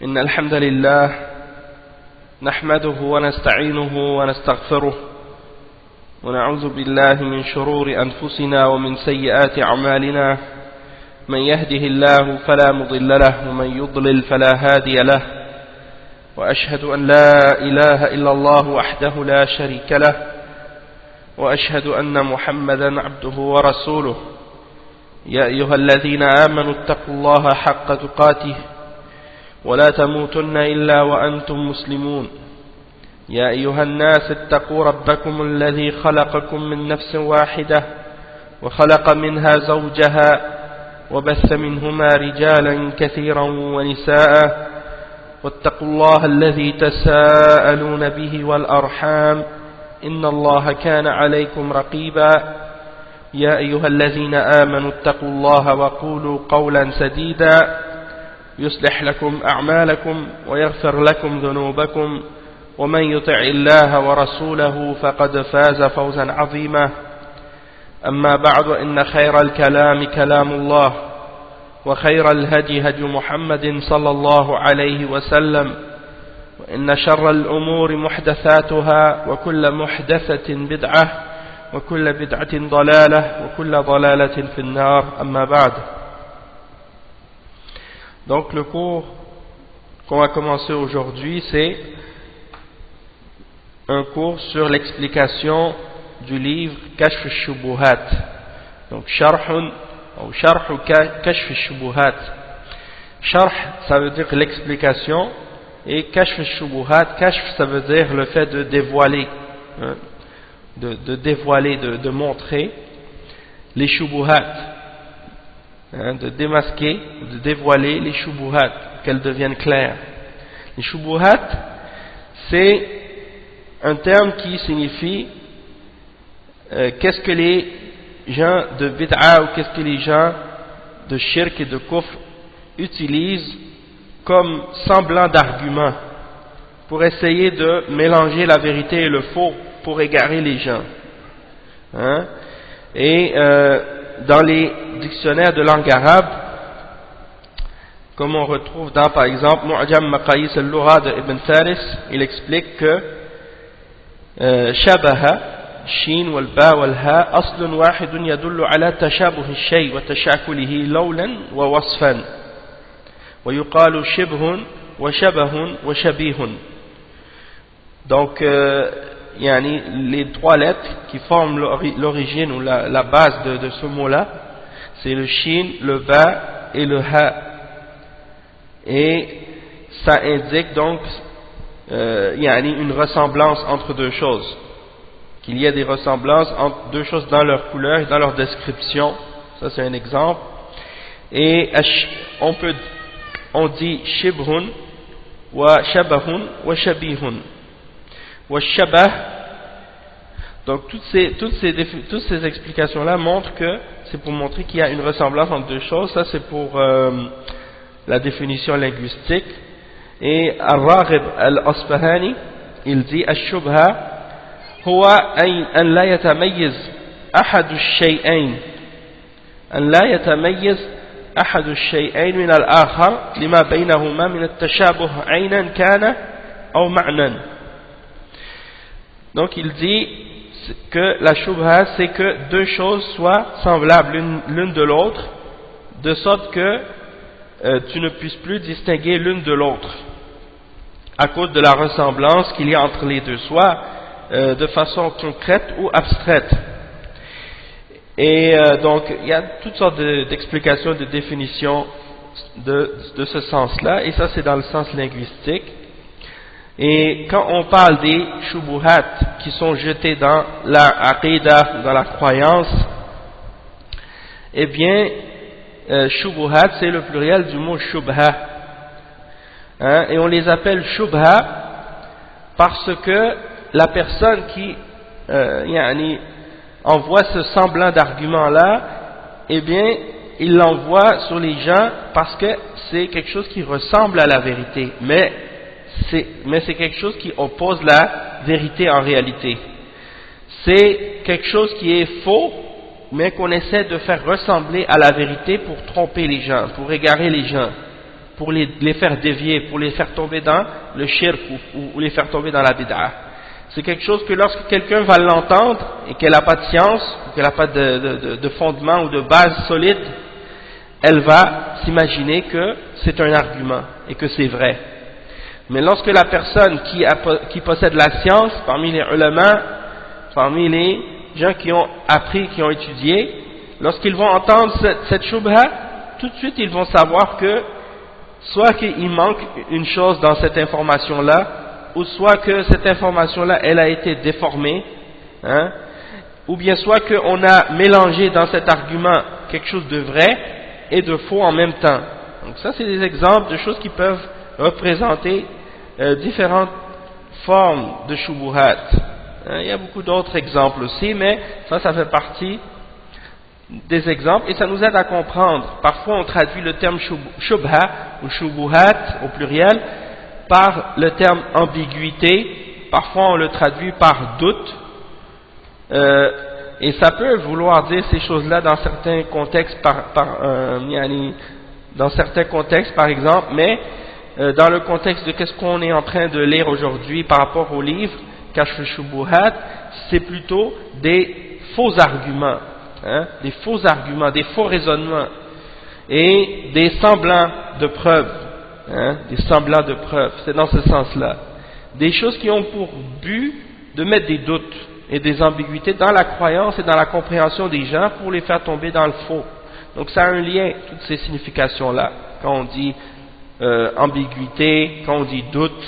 إن الحمد لله نحمده ونستعينه ونستغفره ونعوذ بالله من شرور أنفسنا ومن سيئات أعمالنا من يهده الله فلا مضل له ومن يضلل فلا هادي له وأشهد أن لا إله إلا الله وحده لا شريك له وأشهد أن محمدا عبده ورسوله يا أيها الذين آمنوا اتقوا الله حق تقاته ولا تموتن إلا وأنتم مسلمون يا أيها الناس اتقوا ربكم الذي خلقكم من نفس واحدة وخلق منها زوجها وبث منهما رجالا كثيرا ونساء واتقوا الله الذي تساءلون به والأرحام إن الله كان عليكم رقيبا يا أيها الذين آمنوا اتقوا الله وقولوا قولا سديدا يصلح لكم أعمالكم ويغفر لكم ذنوبكم ومن يطع الله ورسوله فقد فاز فوزا عظيما أما بعد إن خير الكلام كلام الله وخير الهدي هدي محمد صلى الله عليه وسلم وإن شر الأمور محدثاتها وكل محدثة بدعة وكل بدعة ضلالة وكل ضلالة في النار أما بعد. Donc le cours qu'on va commencer aujourd'hui, c'est un cours sur l'explication du livre Kashf al-Shubuhat. Donc Sharhun ou Sharhu Kashf al-Shubuhat. Sharh, ça veut dire l'explication, et Kashf al-Shubuhat, Kashf, ça veut dire le fait de dévoiler, de dévoiler, de montrer les Shubuhat. De démasquer, de dévoiler les shubuhat, qu'elles deviennent claires. Les shubuhat, c'est un terme qui signifie qu'est-ce que les gens de bid'a ou qu'est-ce que les gens de shirk et de kufr utilisent comme semblant d'argument pour essayer de mélanger la vérité et le faux pour égarer les gens. Dans les dictionnaires de langue arabe, comme on retrouve dans par exemple Mu'jam Maqayis al-Lugha de Ibn Faris, il explique que shabaha shin wal ba wal ha aslun wahidun yadullu ala tashabuh al-shay wa tashakulihi lawlan wa wasfan wa yuqalu shibhun wa shabahun wa shabihun. Donc les trois lettres qui forment l'origine ou la base de ce mot-là, c'est le shin, le ba et le ha. Et ça indique donc une ressemblance entre deux choses, qu'il y a des ressemblances entre deux choses dans leur couleur et dans leur description. Ça c'est un exemple. Et on dit shibhun wa shabahun wa shabihun. Donc toutes ces explications-là montrent que c'est pour montrer qu'il y a une ressemblance entre deux choses. Ça c'est pour la définition linguistique. Et Al-Raghib Al-Asbahani, il dit Ash-Shubha huwa an la yatamayyiz ahadu ash-shay'ayn min al-akhar lima baynahuma min at-tashabuh 'aynan kana aw ma'nan. Donc il dit que la shubha, c'est que deux choses soient semblables l'une de l'autre, de sorte que tu ne puisses plus distinguer l'une de l'autre à cause de la ressemblance qu'il y a entre les deux, soit de façon concrète ou abstraite. Et donc il y a toutes sortes d'explications, de définitions de ce sens-là, et ça c'est dans le sens linguistique. Et quand on parle des shubuhat qui sont jetés dans la aqidah, dans la croyance, eh bien, shubuhat c'est le pluriel du mot shubha. Et on les appelle shubha parce que la personne qui envoie ce semblant d'argument-là, eh bien, il l'envoie sur les gens parce que c'est quelque chose qui ressemble à la vérité, mais c'est quelque chose qui oppose la vérité en réalité. C'est quelque chose qui est faux, mais qu'on essaie de faire ressembler à la vérité pour tromper les gens, pour égarer les gens. pour les faire dévier, pour les faire tomber dans le shirk ou les faire tomber dans la bid'a. C'est quelque chose que lorsque quelqu'un va l'entendre et qu'elle n'a pas de science, ou qu'elle n'a pas de fondement ou de base solide, elle va s'imaginer que c'est un argument et que c'est vrai. Mais lorsque la personne qui possède la science, parmi les ulama, parmi les gens qui ont appris, qui ont étudié, lorsqu'ils vont entendre cette shubha, tout de suite ils vont savoir que soit qu'il manque une chose dans cette information-là, ou soit que cette information-là, elle a été déformée, hein, ou bien soit qu'on a mélangé dans cet argument quelque chose de vrai et de faux en même temps. Donc ça, c'est des exemples de choses qui peuvent représenter différentes formes de shubuhat. Il y a beaucoup d'autres exemples aussi, mais ça fait partie des exemples et ça nous aide à comprendre. Parfois, on traduit le terme shubha ou shubuhat au pluriel par le terme ambiguïté, parfois on le traduit par doute, et ça peut vouloir dire ces choses-là dans certains contextes, dans certains contextes par exemple, mais dans le contexte de qu'est-ce qu'on est en train de lire aujourd'hui par rapport au livre Kashf al-Shubuhat, c'est plutôt des faux arguments, hein, des faux arguments, des faux raisonnements et des semblants de preuves. Hein, des semblants de preuves, c'est dans ce sens-là. Des choses qui ont pour but de mettre des doutes et des ambiguïtés dans la croyance et dans la compréhension des gens pour les faire tomber dans le faux. Donc ça a un lien, toutes ces significations-là. Quand on dit ambiguïté, quand on dit doute,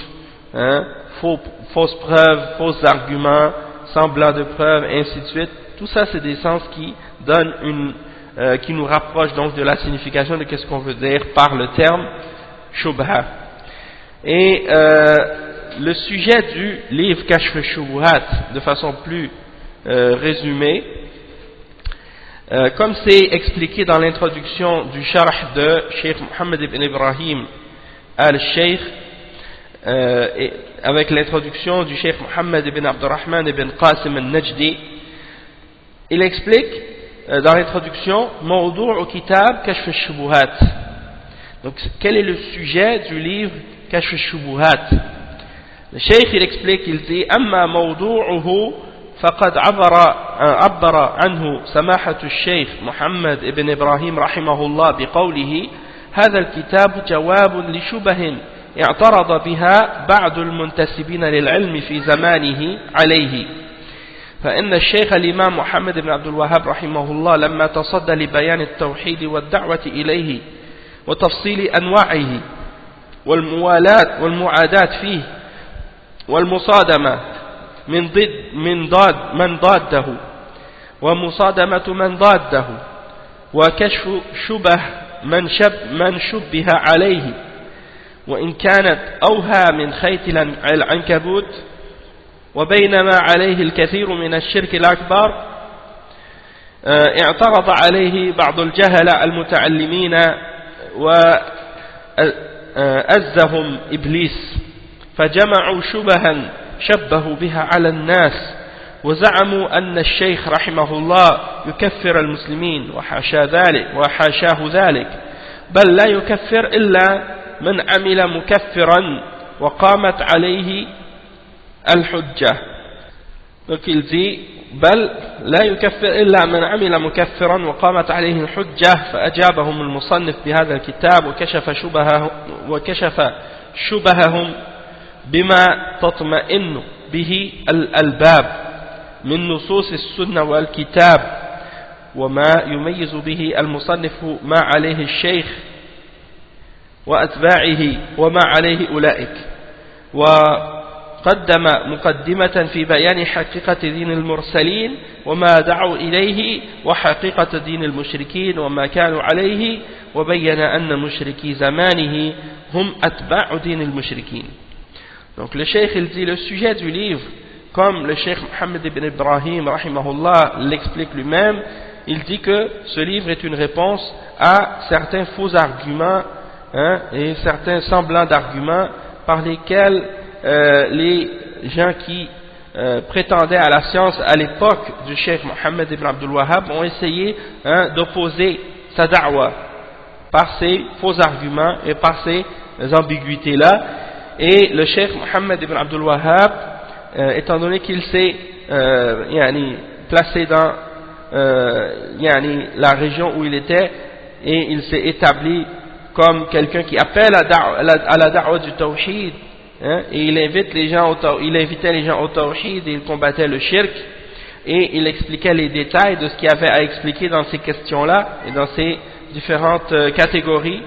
hein, fausses preuves, faux arguments, semblants de preuves, et ainsi de suite, tout ça c'est des sens qui donnent qui nous rapprochent donc de la signification de qu'est-ce qu'on veut dire par le terme Shubha. Et le sujet du livre Kashf al-Shubuhat, de façon plus résumée, comme c'est expliqué dans l'introduction du sharh de Cheikh Mohammed ibn Ibrahim al-Sheikh, avec l'introduction du Cheikh Mohammed ibn Abdurrahman ibn Qasim al-Najdi, il explique dans l'introduction Mawdu'u kitab Kashf al-Shubuhat. Donc, quel est le sujet du livre Kashf al-Shubuhat? Le Cheikh il explique, il dit Amma mawdu'uhu faqad abbara anhu samahatu al-Sheikh Muhammad ibn Ibrahim rahimahullah biqawlihi هذا الكتاب جواب لشبه اعترض بها بعض المنتسبين للعلم في زمانه عليه فإن الشيخ الإمام محمد بن عبد الوهاب رحمه الله لما تصدى لبيان التوحيد والدعوة إليه وتفصيل أنواعه والموالاة والمعاداة فيه والمصادمة من ضاده ومصادمة من ضاده وكشف شبه من شبه عليه وإن كانت أوهى من خيط العنكبوت وبينما عليه الكثير من الشرك الأكبر اعترض عليه بعض الجهل المتعلمين وأزهم إبليس فجمعوا شبها شبهوا بها على الناس وزعموا أن الشيخ رحمه الله يكفر المسلمين وحاشاه ذلك بل لا يكفر إلا من عمل مكفرا وقامت عليه الحجة. Donc il dit بل لا يكفر إلا من عمل مكفرا وقامت عليه الحجة فأجابهم المصنف بهذا الكتاب وكشف شبههم بما تطمئن به الألباب من نصوص السنة والكتاب وما يميز به المصنف ما عليه الشيخ وأتباعه وما عليه أولئك وقدم مقدمة في بيان حقيقة دين المرسلين وما دعوا إليه وحقيقة دين المشركين وما كانوا عليه وبين أن مشركي زمانه هم أتباع دين المشركين. Donc le cheikh il dit le sujet du livre, comme le cheikh Mohammed ibn Ibrahim rahimahullah l'explique lui-même, il dit que ce livre est une réponse à certains faux arguments, hein, et certains semblants d'arguments par lesquels les gens qui prétendaient à la science à l'époque du cheikh Mohammed ibn Abdul Wahhab ont essayé, hein, d'opposer sa da'wa par ces faux arguments et par ces ambiguïtés-là. Et le cheikh Mohammed ibn Abdul Wahhab, étant donné qu'il s'est placé dans la région où il était, et il s'est établi comme quelqu'un qui appelle à la da'wa du tawhid, et il invitait les gens au tawhid, et il combattait le shirk, et il expliquait les détails de ce qu'il y avait à expliquer dans ces questions-là et dans ces différentes catégories,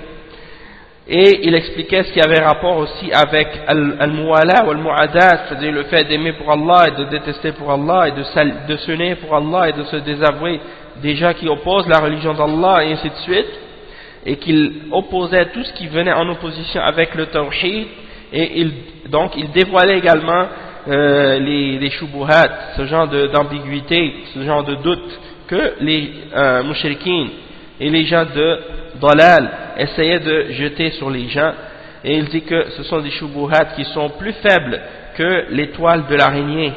et il expliquait ce qui avait rapport aussi avec al-muwala ou al-mu'adat, c'est-à-dire le fait d'aimer pour Allah et de détester pour Allah, et de s'unir pour Allah et de se désavouer des gens qui opposent la religion d'Allah, et ainsi de suite, et qu'il opposait tout ce qui venait en opposition avec le tawhid, et donc il dévoilait également les shubuhat, ce genre d'ambiguïté, ce genre de doute que les mushrikines et les gens de dalal essayaient de jeter sur les gens, et il dit que ce sont des shubuhat qui sont plus faibles que l'étoile de l'araignée,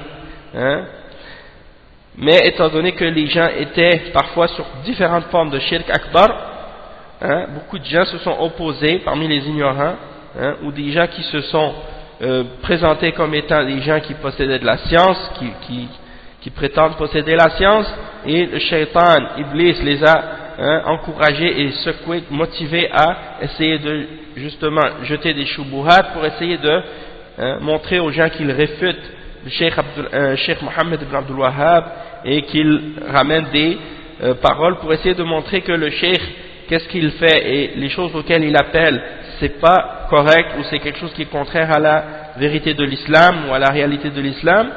mais étant donné que les gens étaient parfois sur différentes formes de shirk akbar, beaucoup de gens se sont opposés parmi les ignorants, ou des gens qui se sont présentés comme étant des gens qui possédaient de la science, qui prétendent posséder la science, et le shaitan, Iblis, les a encouragés et secoués, motivés à essayer de justement jeter des shubuhat pour essayer de montrer aux gens qu'ils réfutent le Cheikh Mohammed ibn Abdul Wahhab, et qu'ils ramènent des paroles pour essayer de montrer que le Cheikh, qu'est-ce qu'il fait et les choses auxquelles il appelle, c'est pas correct, ou c'est quelque chose qui est contraire à la vérité de l'islam ou à la réalité de l'islam.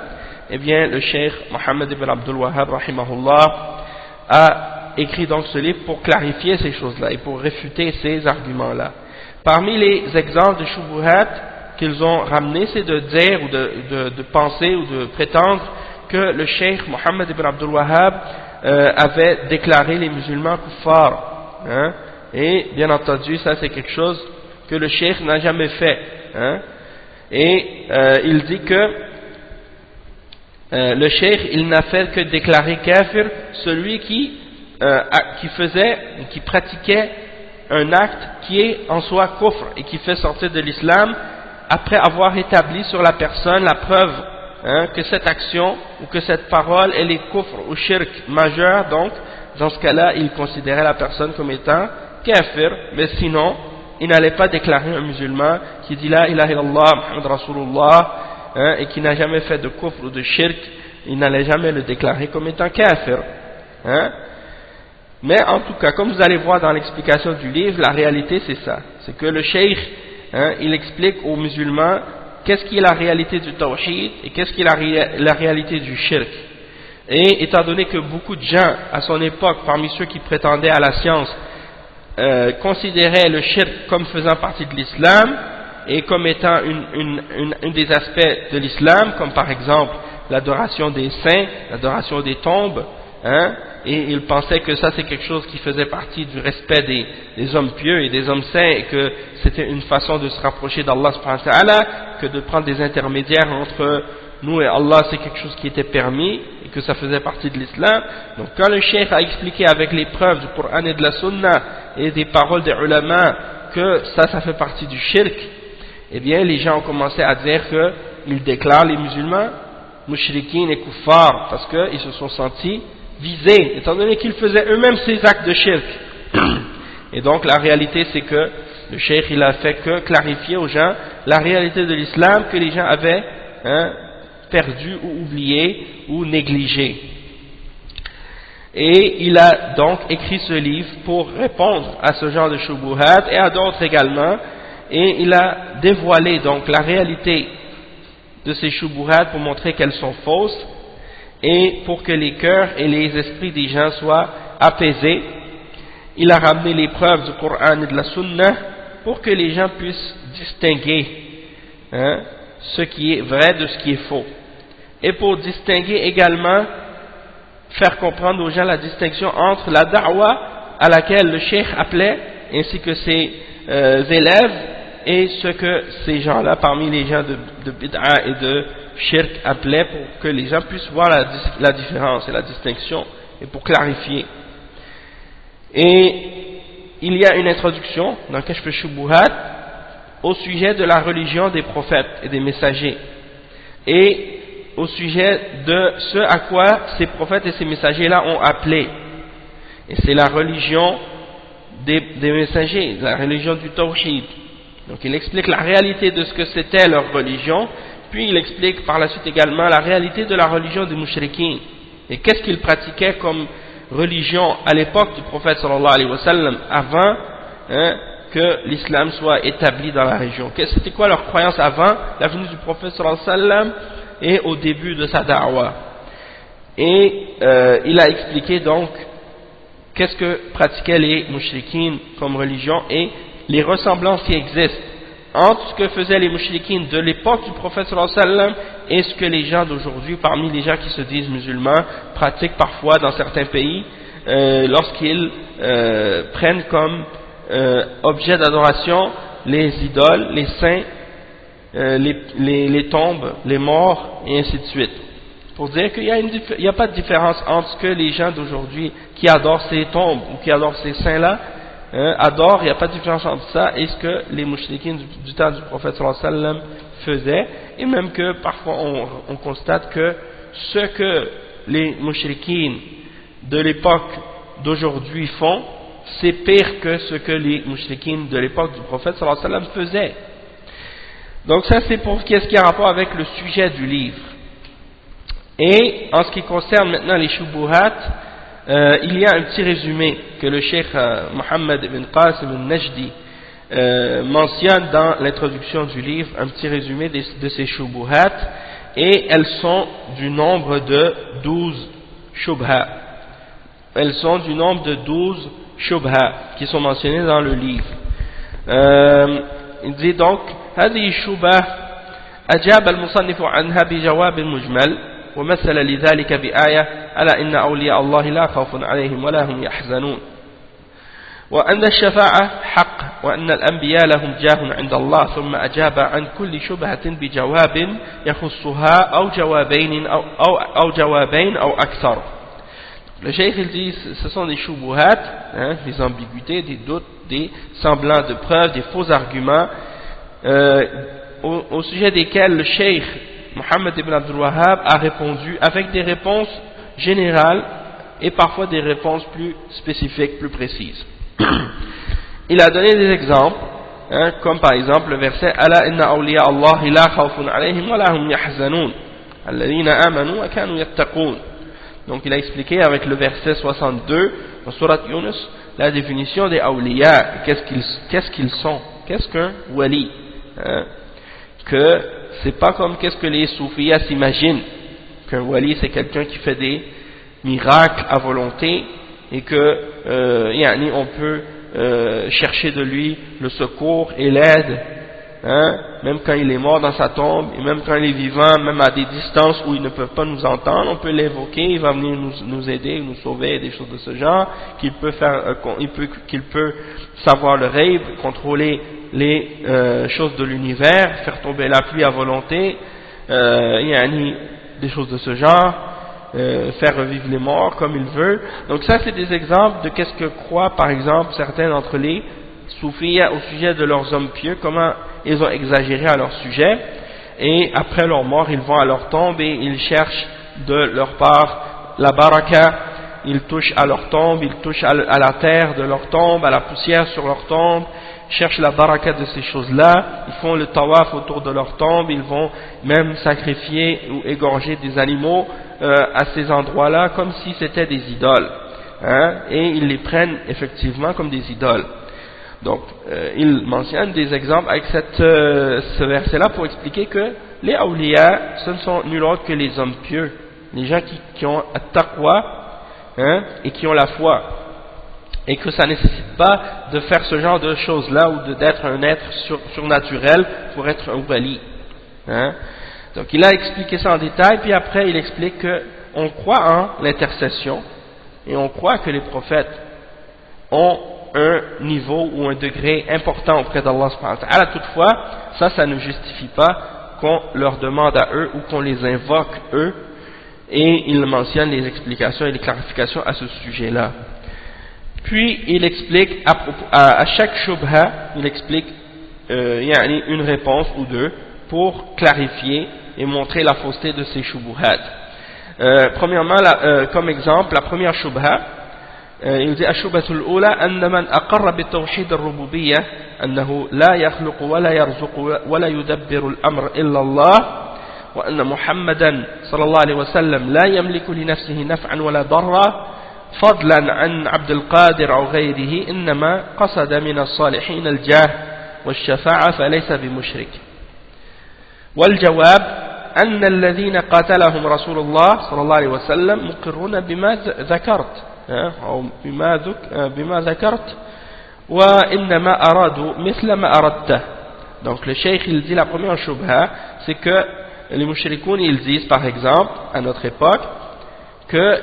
Eh bien, le Cheikh Mohammed ibn Abdul Wahhab rahimahullah a écrit donc ce livre pour clarifier ces choses-là et pour réfuter ces arguments-là. Parmi les exemples de shubuhat qu'ils ont ramenés, c'est de dire ou de penser ou de prétendre que le Cheikh Mohammed ibn Abdul Wahhab avait déclaré les musulmans kuffar, et bien entendu ça c'est quelque chose que le Cheikh n'a jamais fait, et il dit que le Cheikh il n'a fait que déclarer kafir celui qui faisait ou qui pratiquait un acte qui est en soi kufr et qui fait sortir de l'islam après avoir établi sur la personne la preuve que cette action ou que cette parole elle est kufr ou shirk majeur. Donc dans ce cas-là il considérait la personne comme étant kafir, mais sinon il n'allait pas déclarer un musulman qui dit la ilaha illallah Muhammad Rasulullah et qui n'a jamais fait de kufr ou de shirk, il n'allait jamais le déclarer comme étant kafir. Mais en tout cas, comme vous allez voir dans l'explication du livre, la réalité c'est ça, c'est que le cheikh il explique aux musulmans qu'est-ce qui est la réalité du tawhid et qu'est-ce qui est la réalité du shirk. Et étant donné que beaucoup de gens à son époque, parmi ceux qui prétendaient à la science, considéraient le shirk comme faisant partie de l'islam et comme étant un des aspects de l'islam, comme par exemple l'adoration des saints, l'adoration des tombes, et ils pensaient que ça c'est quelque chose qui faisait partie du respect des hommes pieux et des hommes saints, et que c'était une façon de se rapprocher d'Allah subhanahu wa ta'ala, que de prendre des intermédiaires entre nous et Allah, c'est quelque chose qui était permis et que ça faisait partie de l'islam. Donc quand le cheikh a expliqué avec les preuves du Coran et de la Sunna et des paroles des ulama que ça fait partie du shirk, eh bien les gens ont commencé à dire qu'ils déclarent les musulmans mushrikin et kuffar parce qu'ils se sont sentis visés, étant donné qu'ils faisaient eux-mêmes ces actes de shirk. Et donc la réalité c'est que le cheikh il a fait que clarifier aux gens la réalité de l'islam que les gens avaient perdu ou oublié ou négligé. Et il a donc écrit ce livre pour répondre à ce genre de shubuhat et à d'autres également, et il a dévoilé donc la réalité de ces shubuhat pour montrer qu'elles sont fausses et pour que les cœurs et les esprits des gens soient apaisés. Il a ramené les preuves du Coran et de la Sunna pour que les gens puissent distinguer ce qui est vrai de ce qui est faux, et pour distinguer également, faire comprendre aux gens la distinction entre la da'wa à laquelle le cheikh appelait ainsi que ses élèves et ce que ces gens-là parmi les gens de bid'a et de shirk appelaient, pour que les gens puissent voir la différence et la distinction et pour clarifier. Et il y a une introduction dans Kashf al-Shubuhat au sujet de la religion des prophètes et des messagers, et au sujet de ce à quoi ces prophètes et ces messagers-là ont appelé. Et c'est la religion des messagers, la religion du Tawhid. Donc il explique la réalité de ce que c'était leur religion, puis il explique par la suite également la réalité de la religion des mushrikins, et qu'est-ce qu'ils pratiquaient comme religion à l'époque du prophète sallallahu alayhi wa sallam, avant que l'islam soit établi dans la région. C'était quoi leur croyance avant la venue du prophète sallallahu alayhi wa sallam et au début de sa da'wah. Et il a expliqué donc qu'est-ce que pratiquaient les mushrikines comme religion et les ressemblances qui existent entre ce que faisaient les mushrikines de l'époque du prophète sallallahu alayhi wa sallam et ce que les gens d'aujourd'hui, parmi les gens qui se disent musulmans, pratiquent parfois dans certains pays lorsqu'ils prennent comme objet d'adoration les idoles, les saints, les tombes, les morts et ainsi de suite. Pour dire qu'il n'y a pas de différence entre ce que les gens d'aujourd'hui qui adorent ces tombes ou qui adorent ces saints-là adorent, il n'y a pas de différence entre ça et ce que les mouchriquins du temps du prophète sallallahu alayhi wa sallam faisaient, et même que parfois on constate que ce que les mouchriquins de l'époque d'aujourd'hui font, c'est pire que ce que les mouchriquins de l'époque du prophète sallallahu alayhi wa sallam faisaient. Donc ça c'est pour qu'est-ce qui a rapport avec le sujet du livre. Et en ce qui concerne maintenant les shubuhat, il y a un petit résumé que le cheikh Mohammed ibn Qasim al-Najdi mentionne dans l'introduction du livre, un petit résumé de ces shubuhat, et elles sont du nombre de 12 shubha. Elles sont du nombre de 12 shubha qui sont mentionnées dans le livre. Il dit donc هذه الشبهة أجاب المصنف عنها بجواب مجمل ومثل لذلك بآية ألا إن أولياء الله لا خوف عليهم ولا هم يحزنون وأن الشفاعة حق وأن الأنبياء لهم جاه عند الله ثم أجاب عن كل شبهة بجواب يخصها أو جوابين أو أكثر. Le cheikh il dit ce sont des shubuhat, des ambiguïtés, des doutes, des semblants de preuves, des faux arguments au sujet desquels le cheikh Mohammed ibn Abdul Wahhab a répondu avec des réponses générales et parfois des réponses plus spécifiques, plus précises. Il a donné des exemples, comme par exemple le verset Ala inna awliya Allah la khawfun alayhim wa la hum yahzanun alladhina amanu wa kanu yattaqun. Donc il a expliqué avec le verset 62 dans Surat Yunus la définition des awliya, qu'est-ce qu'ils sont, qu'est-ce qu'un wali, que c'est pas comme qu'est-ce que les soufiyas s'imaginent, qu'un wali c'est quelqu'un qui fait des miracles à volonté et que on peut chercher de lui le secours et l'aide, même quand il est mort dans sa tombe, et même quand il est vivant, même à des distances où ils ne peuvent pas nous entendre, on peut l'évoquer, il va venir nous aider, nous sauver, des choses de ce genre, qu'il peut savoir le rêve, contrôler les choses de l'univers, faire tomber la pluie à volonté, des choses de ce genre, faire revivre les morts comme il veut. Donc ça c'est des exemples de qu'est-ce que croient par exemple certains d'entre les soufiyas au sujet de leurs hommes pieux, comment ils ont exagéré à leur sujet, et après leur mort ils vont à leur tombe et ils cherchent de leur part la baraka, ils touchent à leur tombe, ils touchent à la terre de leur tombe, à la poussière sur leur tombe, cherchent la baraka de ces choses-là, ils font le tawaf autour de leur tombe, ils vont même sacrifier ou égorger des animaux à ces endroits-là comme si c'était des idoles, et ils les prennent effectivement comme des idoles. Donc il mentionne des exemples avec ce verset-là pour expliquer que les awliya ce ne sont nul autre que les hommes pieux, les gens qui ont at-taqwa, et qui ont la foi, et que ça ne nécessite pas de faire ce genre de choses-là ou d'être un être surnaturel pour être un wali. Donc il a expliqué ça en détail, puis après il explique qu'on croit en l'intercession et on croit que les prophètes ont un niveau ou un degré important auprès d'Allah subhanahu wa ta'ala. Toutefois, ça ne justifie pas qu'on leur demande à eux ou qu'on les invoque eux, et il mentionne les explications et les clarifications à ce sujet-là. Puis il explique à chaque shubha, il explique une réponse ou deux pour clarifier et montrer la fausseté de ces shubuhat. Premièrement, comme exemple, la première shubha, il dit ashubhatul ula anna man aqarra bi tawhid ar-rububiyyah annahu la yakhluqu wa la yarzuqu wa la yudabbiru al-amr illa Allah wa anna Muhammadan sallallahu alayhi wa sallam la yamliku li nafsihi naf'an wa la darra فضلا عن عبد القادر أو غيره إنما قصد من الصالحين الجاه والشفاعة فليس بمشرك. والجواب أن الذين قاتلهم رسول الله صلى الله عليه وسلم مقرون بما ذكرت أو بما ذكرت وإنما أرادوا مثل ما أردته. Donc le cheikh il dit la première shubha, c'est que les mushrikoun ils disent par exemple à notre époque que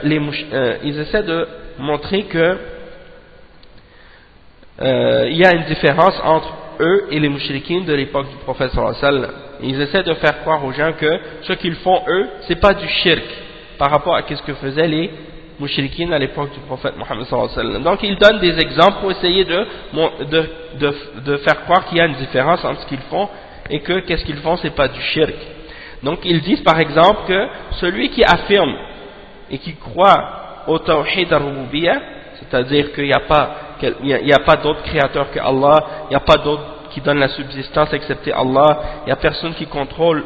ils essaient de montrer que il y a une différence entre eux et les mushrikines de l'époque du prophète sallallahu alayhi wa sallam. Ils essaient de faire croire aux gens que ce qu'ils font eux, c'est pas du shirk par rapport à ce que faisaient les mushrikines à l'époque du prophète Mohammed sallallahu alayhi wa sallam. Donc ils donnent des exemples pour essayer de faire croire qu'il y a une différence entre ce qu'ils font et que qu'est-ce qu'ils font, c'est pas du shirk. Donc ils disent par exemple que celui qui affirme et qui croit au tawhid ar-rububiyyah, c'est-à-dire qu'il n'y a pas d'autre créateur que Allah, il n'y a pas d'autre qui donne la subsistance excepté Allah, il n'y a personne qui contrôle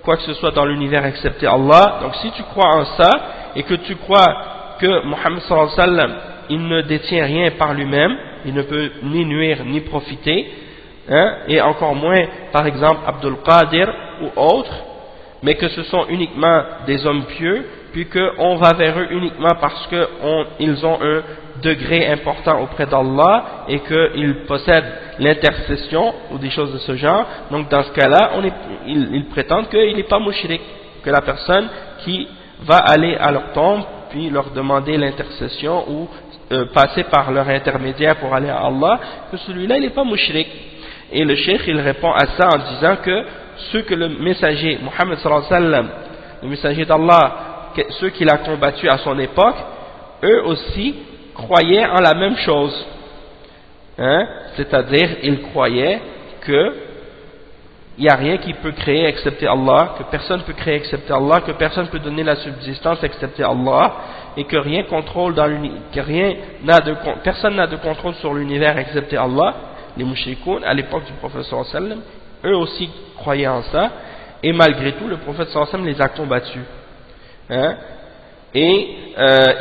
quoi que ce soit dans l'univers excepté Allah. Donc si tu crois en ça et que tu crois que Muhammad sallallahu alayhi wa sallam il ne détient rien par lui-même, il ne peut ni nuire ni profiter, et encore moins par exemple Abdul Qadir ou autres, mais que ce sont uniquement des hommes pieux, puis qu'on va vers eux uniquement parce qu'ils ont un degré important auprès d'Allah et qu'ils possèdent l'intercession ou des choses de ce genre. Donc dans ce cas-là, ils prétendent qu'il n'est pas mushrik, que la personne qui va aller à leur tombe puis leur demander l'intercession ou passer par leur intermédiaire pour aller à Allah, que celui-là il n'est pas mushrik. Et le cheikh il répond à ça en disant que ceux que le messager Muhammad sallallahu alayhi wa sallam, le messager d'Allah, ceux qu'il a combattus à son époque, eux aussi croyaient en la même chose, c'est-à-dire ils croyaient que il n'y a rien qui peut créer excepté Allah, que personne ne peut créer excepté Allah, que personne ne peut donner la subsistance excepté Allah, et que rien contrôle personne n'a de contrôle sur l'univers excepté Allah. Les mushrikoun à l'époque du prophète sallallahu alayhi wa sallam, eux aussi croyaient en ça, et malgré tout le prophète sallallahu alayhi wa sallam les a combattus.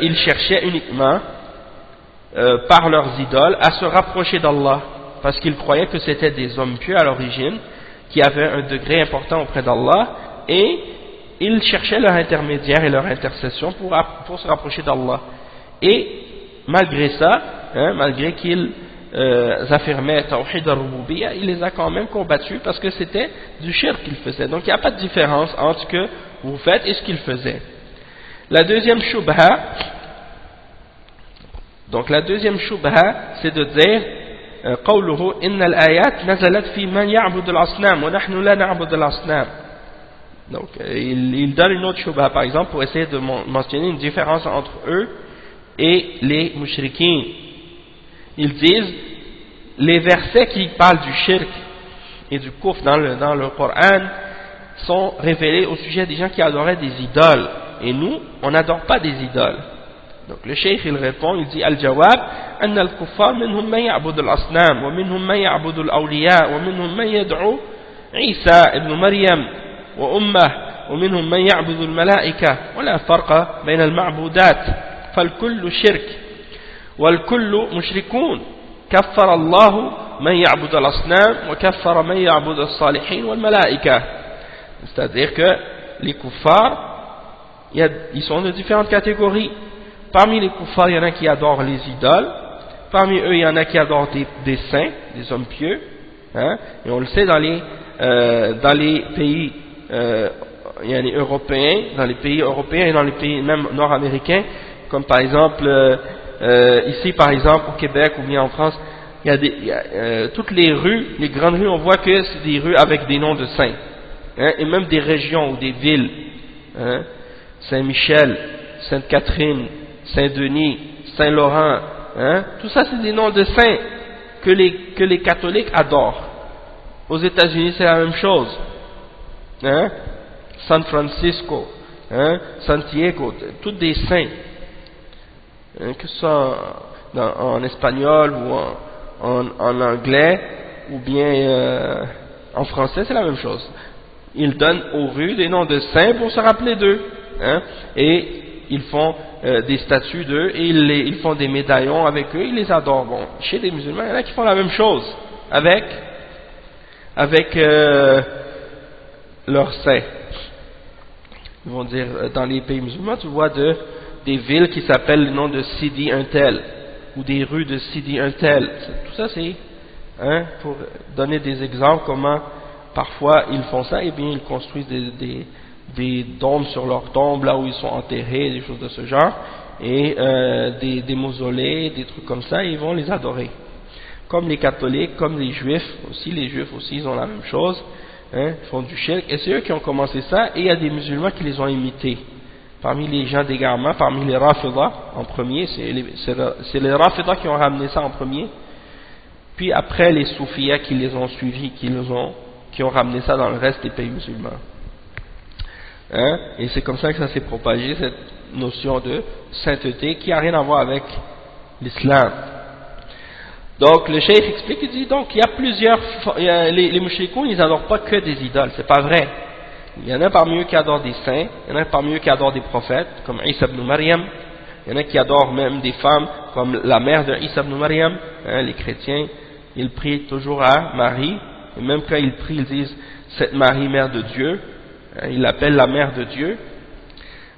Ils cherchaient uniquement par leurs idoles à se rapprocher d'Allah parce qu'ils croyaient que c'était des hommes pieux à l'origine qui avaient un degré important auprès d'Allah, et ils cherchaient leur intermédiaire et leur intercession pour se rapprocher d'Allah. Et malgré ça, malgré qu'ils affirmaient Tawhid al-Rububiyyah, il les a quand même combattus parce que c'était du shirk qu'ils faisaient. Donc il n'y a pas de différence entre ce que vous faites et ce qu'ils faisaient. La deuxième shubha, c'est de dire قوله إن الآيات نزلت في من يعبد الأصنام ونحن لا نعبد الأصنام. Donc il donne une autre shubha par exemple pour essayer de mentionner une différence entre eux et les mushrikins. Ils disent les versets qui parlent du shirk et du kufr dans le Coran sont révélés au sujet des gens qui adoraient des idoles, et nous on n'adore pas des idoles. Donc le cheikh il répond, il dit al-jawab أن الكفار منهم من يعبد الأصنام ومنهم من يعبد الأولياء ومنهم من يدعو عيسى ابن مريم وأمه ومنهم من يعبد الملائكة ولا فرق بين المعبودات فالكل شرك والكل مشركون كفر الله من يعبد الأصنام وكفر من يعبد الصالحين والملائكة. C'est-à-dire que les kuffars ils sont de différentes catégories. Parmi les kuffars il y en a qui adorent les idoles, parmi eux il y en a qui adorent des saints, des hommes pieux, et on le sait dans les pays européens, dans les pays européens et dans les pays même nord-américains, comme par exemple ici par exemple au Québec ou bien en France, il y a toutes les rues, les grandes rues, on voit que c'est des rues avec des noms de saints, et même des régions ou des villes, Saint-Michel, Sainte-Catherine, Saint-Denis, Saint-Laurent, hein, tout ça c'est des noms de saints que les catholiques adorent. Aux États-Unis c'est la même chose, hein, San Francisco, hein, Santiago, tous des saints, hein, que ce soit en espagnol ou en anglais ou bien en français, c'est la même chose. Ils donnent aux rues des noms de saints pour se rappeler d'eux, hein, et ils font des statues d'eux et ils font des médaillons avec eux, ils les adorent. Bon, chez les musulmans, il y en a qui font la même chose avec leurs saints. Ils vont dire, dans les pays musulmans, tu vois des villes qui s'appellent le nom de Sidi un tel, ou des rues de Sidi un tel. Tout ça c'est, hein, pour donner des exemples comment parfois ils font ça, et bien ils construisent des dômes sur leurs tombes, là où ils sont enterrés, des choses de ce genre, et des mausolées, des trucs comme ça, et ils vont les adorer. Comme les catholiques, comme les juifs aussi, ils ont la même chose, hein, ils font du shirk, et c'est eux qui ont commencé ça, et il y a des musulmans qui les ont imités. Parmi les gens d'égarement, parmi les Rafidah en premier, c'est les Rafidah qui ont ramené ça en premier, puis après les Soufiyas qui les ont suivis, qui ont ramené ça dans le reste des pays musulmans. Hein? Et c'est comme ça que ça s'est propagé, cette notion de sainteté qui n'a rien à voir avec l'islam. Donc le cheikh explique, il dit donc il y a plusieurs, les mouchrikoun ils n'adorent pas que des idoles, c'est pas vrai. Il y en a parmi eux qui adorent des saints, il y en a parmi eux qui adorent des prophètes, comme Isa ibn Maryam, il y en a qui adorent même des femmes, comme la mère de Isa ibn Maryam, hein, les chrétiens, ils prient toujours à Marie, et même quand ils prient, ils disent cette Marie, mère de Dieu, hein, ils l'appellent la mère de Dieu,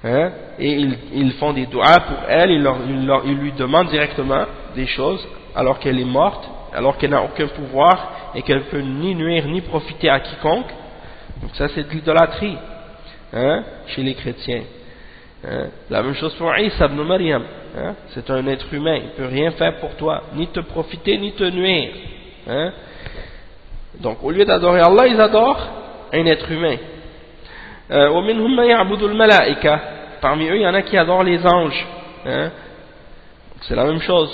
hein, et ils font des doigts pour elle, ils lui demandent directement des choses, alors qu'elle est morte, alors qu'elle n'a aucun pouvoir, et qu'elle ne peut ni nuire ni profiter à quiconque. Donc ça c'est de l'idolâtrie, hein, chez les chrétiens. Hein. La même chose pour Isa ibn Maryam, hein. C'est un être humain, il ne peut rien faire pour toi, ni te profiter ni te nuire. Hein. Donc au lieu d'adorer Allah, ils adorent un être humain. Parmi eux, il y en a qui adorent les anges. Hein. C'est la même chose.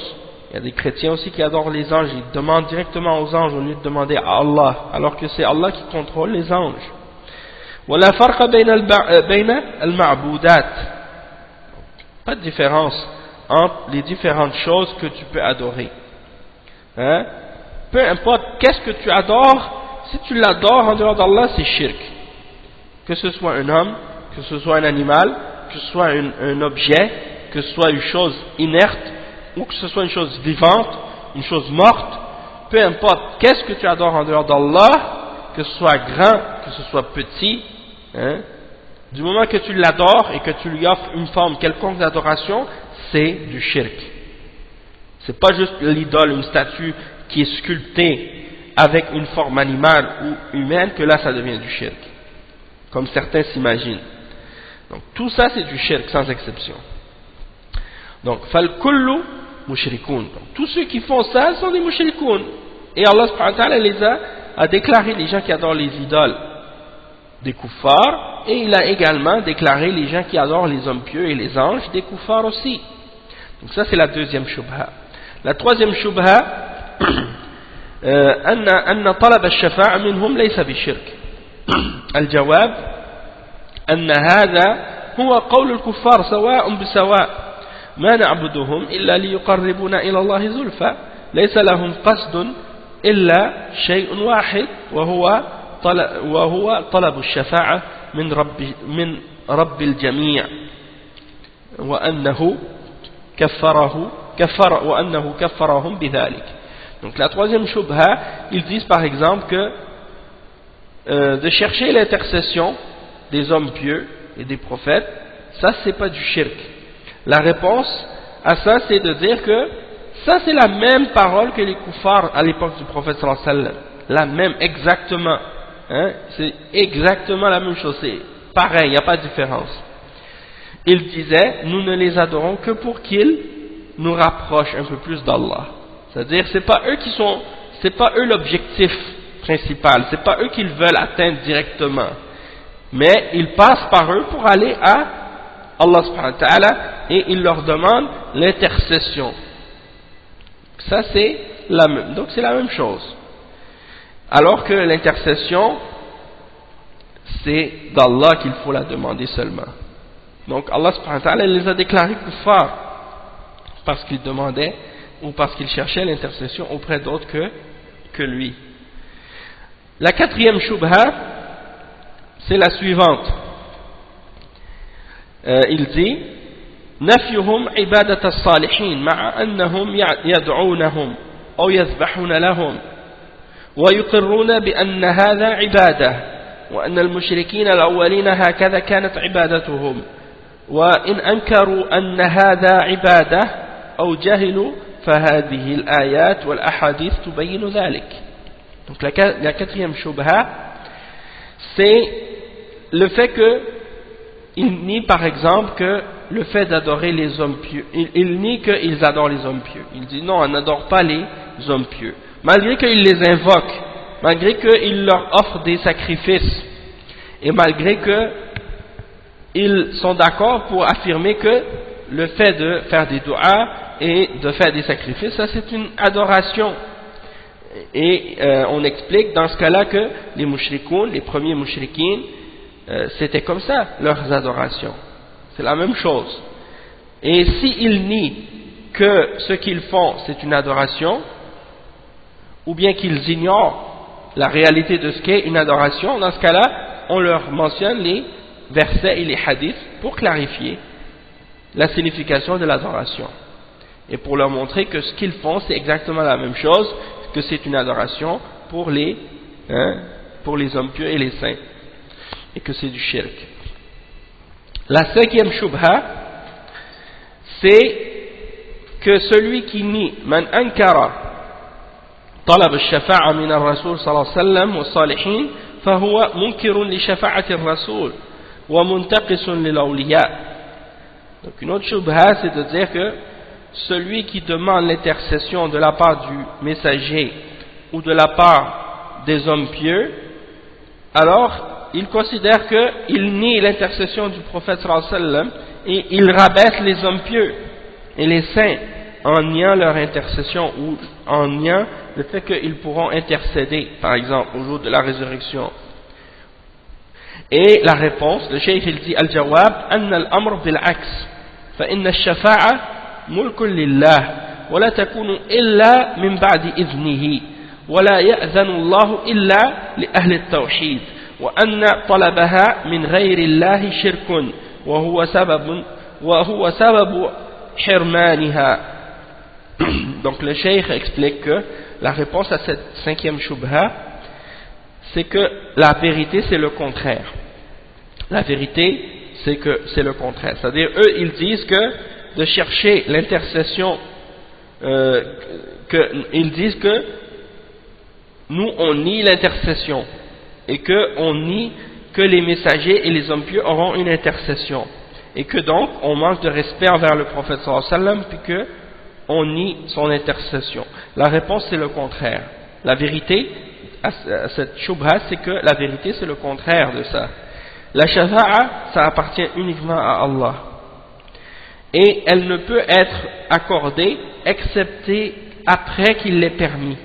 Il y a des chrétiens aussi qui adorent les anges, ils demandent directement aux anges au lieu de demander à Allah, alors que c'est Allah qui contrôle les anges. ولا فرق بين المعبودات. Pas de différence entre les différentes choses que tu peux adorer. Hein? Peu importe qu'est-ce que tu adores, si tu l'adores en dehors d'Allah, c'est shirk. Que ce soit un homme, que ce soit un animal, que ce soit un objet, que ce soit une chose inerte, ou que ce soit une chose vivante, une chose morte, peu importe qu'est-ce que tu adores en dehors d'Allah, que ce soit grand, que ce soit petit, hein, du moment que tu l'adores et que tu lui offres une forme quelconque d'adoration, c'est du shirk. C'est pas juste l'idole, une statue qui est sculptée avec une forme animale ou humaine que là ça devient du shirk, comme certains s'imaginent. Donc tout ça c'est du shirk sans exception. Donc fal kullu mushrikoun. Tous ceux qui font ça sont des mushrikoun. Et Allah subhanahu wa ta'ala les a déclaré les gens qui adorent les idoles des kuffars, et il a également déclaré les gens qui adorent les hommes pieux et les anges des kuffars aussi. Donc ça c'est la deuxième shubha. La troisième shubha, أن طلب الشفاعة منهم ليس بشرك. الجواب أن هذا هو قول الكفار سواء بسواء ما نعبدهم إلا ليقربونا إلى الله زلفى ليس لهم قصد إلا شيء واحد وهو طلب الشفاعة من رب الجميع وأنه كفرهم بذلك. Donc la troisième shubha, ils disent par exemple que de chercher l'intercession des hommes pieux et des prophètes, ça c'est pas du shirk. La réponse à ça c'est de dire que ça c'est la même parole que les kuffars à l'époque du prophète sallallahu alayhi wa sallam. La même, exactement. Hein? C'est exactement la même chose, c'est pareil, il n'y a pas de différence. Ils disaient, nous ne les adorons que pour qu'ils nous rapprochent un peu plus d'Allah. C'est-à-dire, c'est pas eux l'objectif principal, c'est pas eux qu'ils veulent atteindre directement. Mais ils passent par eux pour aller à Allah subhanahu wa ta'ala et ils leur demandent l'intercession. Ça c'est la même, donc c'est la même chose. Alors que l'intercession, c'est d'Allah qu'il faut la demander seulement. Donc Allah subhanahu wa ta'ala les a déclarés kuffar parce qu'ils demandaient ou parce qu'ils cherchaient l'intercession auprès d'autres que lui. La quatrième shubha, c'est la suivante. Il dit نفيهم عبادة الصالحين مع أنهم يدعونهم أو يذبحون لهم ويقرون بأن هذا عبادة وأن المشركين الأولين هكذا كانت عبادتهم وإن أنكروا أن هذا عبادة أو جهلوا فهذه الآيات والأحاديث تبين ذلك. Donc la quatrième shubha, c'est le fait que il nie par exemple que le fait d'adorer les hommes pieux, il nie qu'ils adorent les hommes pieux. Il dit non, on n'adore pas les hommes pieux, malgré qu'ils les invoquent, malgré qu'ils leur offrent des sacrifices, et malgré qu'ils sont d'accord pour affirmer que le fait de faire des du'as et de faire des sacrifices, ça c'est une adoration. Et on explique dans ce cas-là que les mushrikoun, les premiers mushrikines, c'était comme ça, leurs adorations. C'est la même chose. Et s'ils nient que ce qu'ils font c'est une adoration, ou bien qu'ils ignorent la réalité de ce qu'est une adoration, dans ce cas-là, on leur mentionne les versets et les hadiths pour clarifier la signification de l'adoration. Et pour leur montrer que ce qu'ils font c'est exactement la même chose, que c'est une adoration pour les hommes pieux et les saints, et que c'est du shirk. La cinquième shubha, c'est que celui qui nie man ankara talab al-shafa'a min al-rasul sallallahu alayhi wa sallam wa salihin fahuwa munkirun li shafa'ati al-rasul wa muntaqisun lil awliya. Donc une autre shubha, c'est de dire que celui qui demande l'intercession de la part du messager ou de la part des hommes pieux, alors il considère qu'il nie l'intercession du prophète sallallahu alayhi wa sallam et il rabaisse les hommes pieux et les saints en niant leur intercession ou en niant le fait qu'ils pourront intercéder, par exemple, au jour de la résurrection. Et la réponse, le cheikh il dit al-jawab anna al-amr bil-aks fa inna al-shafa'a mulkun lillah wa la takunu illa min ba'di idhnihi wa la ya'zanu Allah illa li ahli at-tawhid وأن طلبها من غير الله شرك وهو سبب حرمانها. Donc le cheikh explique que la réponse à cette cinquième shubha, c'est que la vérité c'est le contraire. La vérité c'est que c'est le contraire. C'est-à-dire eux ils disent que de chercher l'intercession, ils disent que nous on nie l'intercession et qu'on nie que les messagers et les hommes pieux auront une intercession, et que donc on manque de respect envers le prophète sallallahu alayhi wa sallam, puis qu'on nie son intercession. La réponse c'est le contraire. La vérité à cette shubha, c'est que la vérité c'est le contraire de ça. La shafa'a, ça appartient uniquement à Allah, et elle ne peut être accordée excepté après qu'il l'ait permis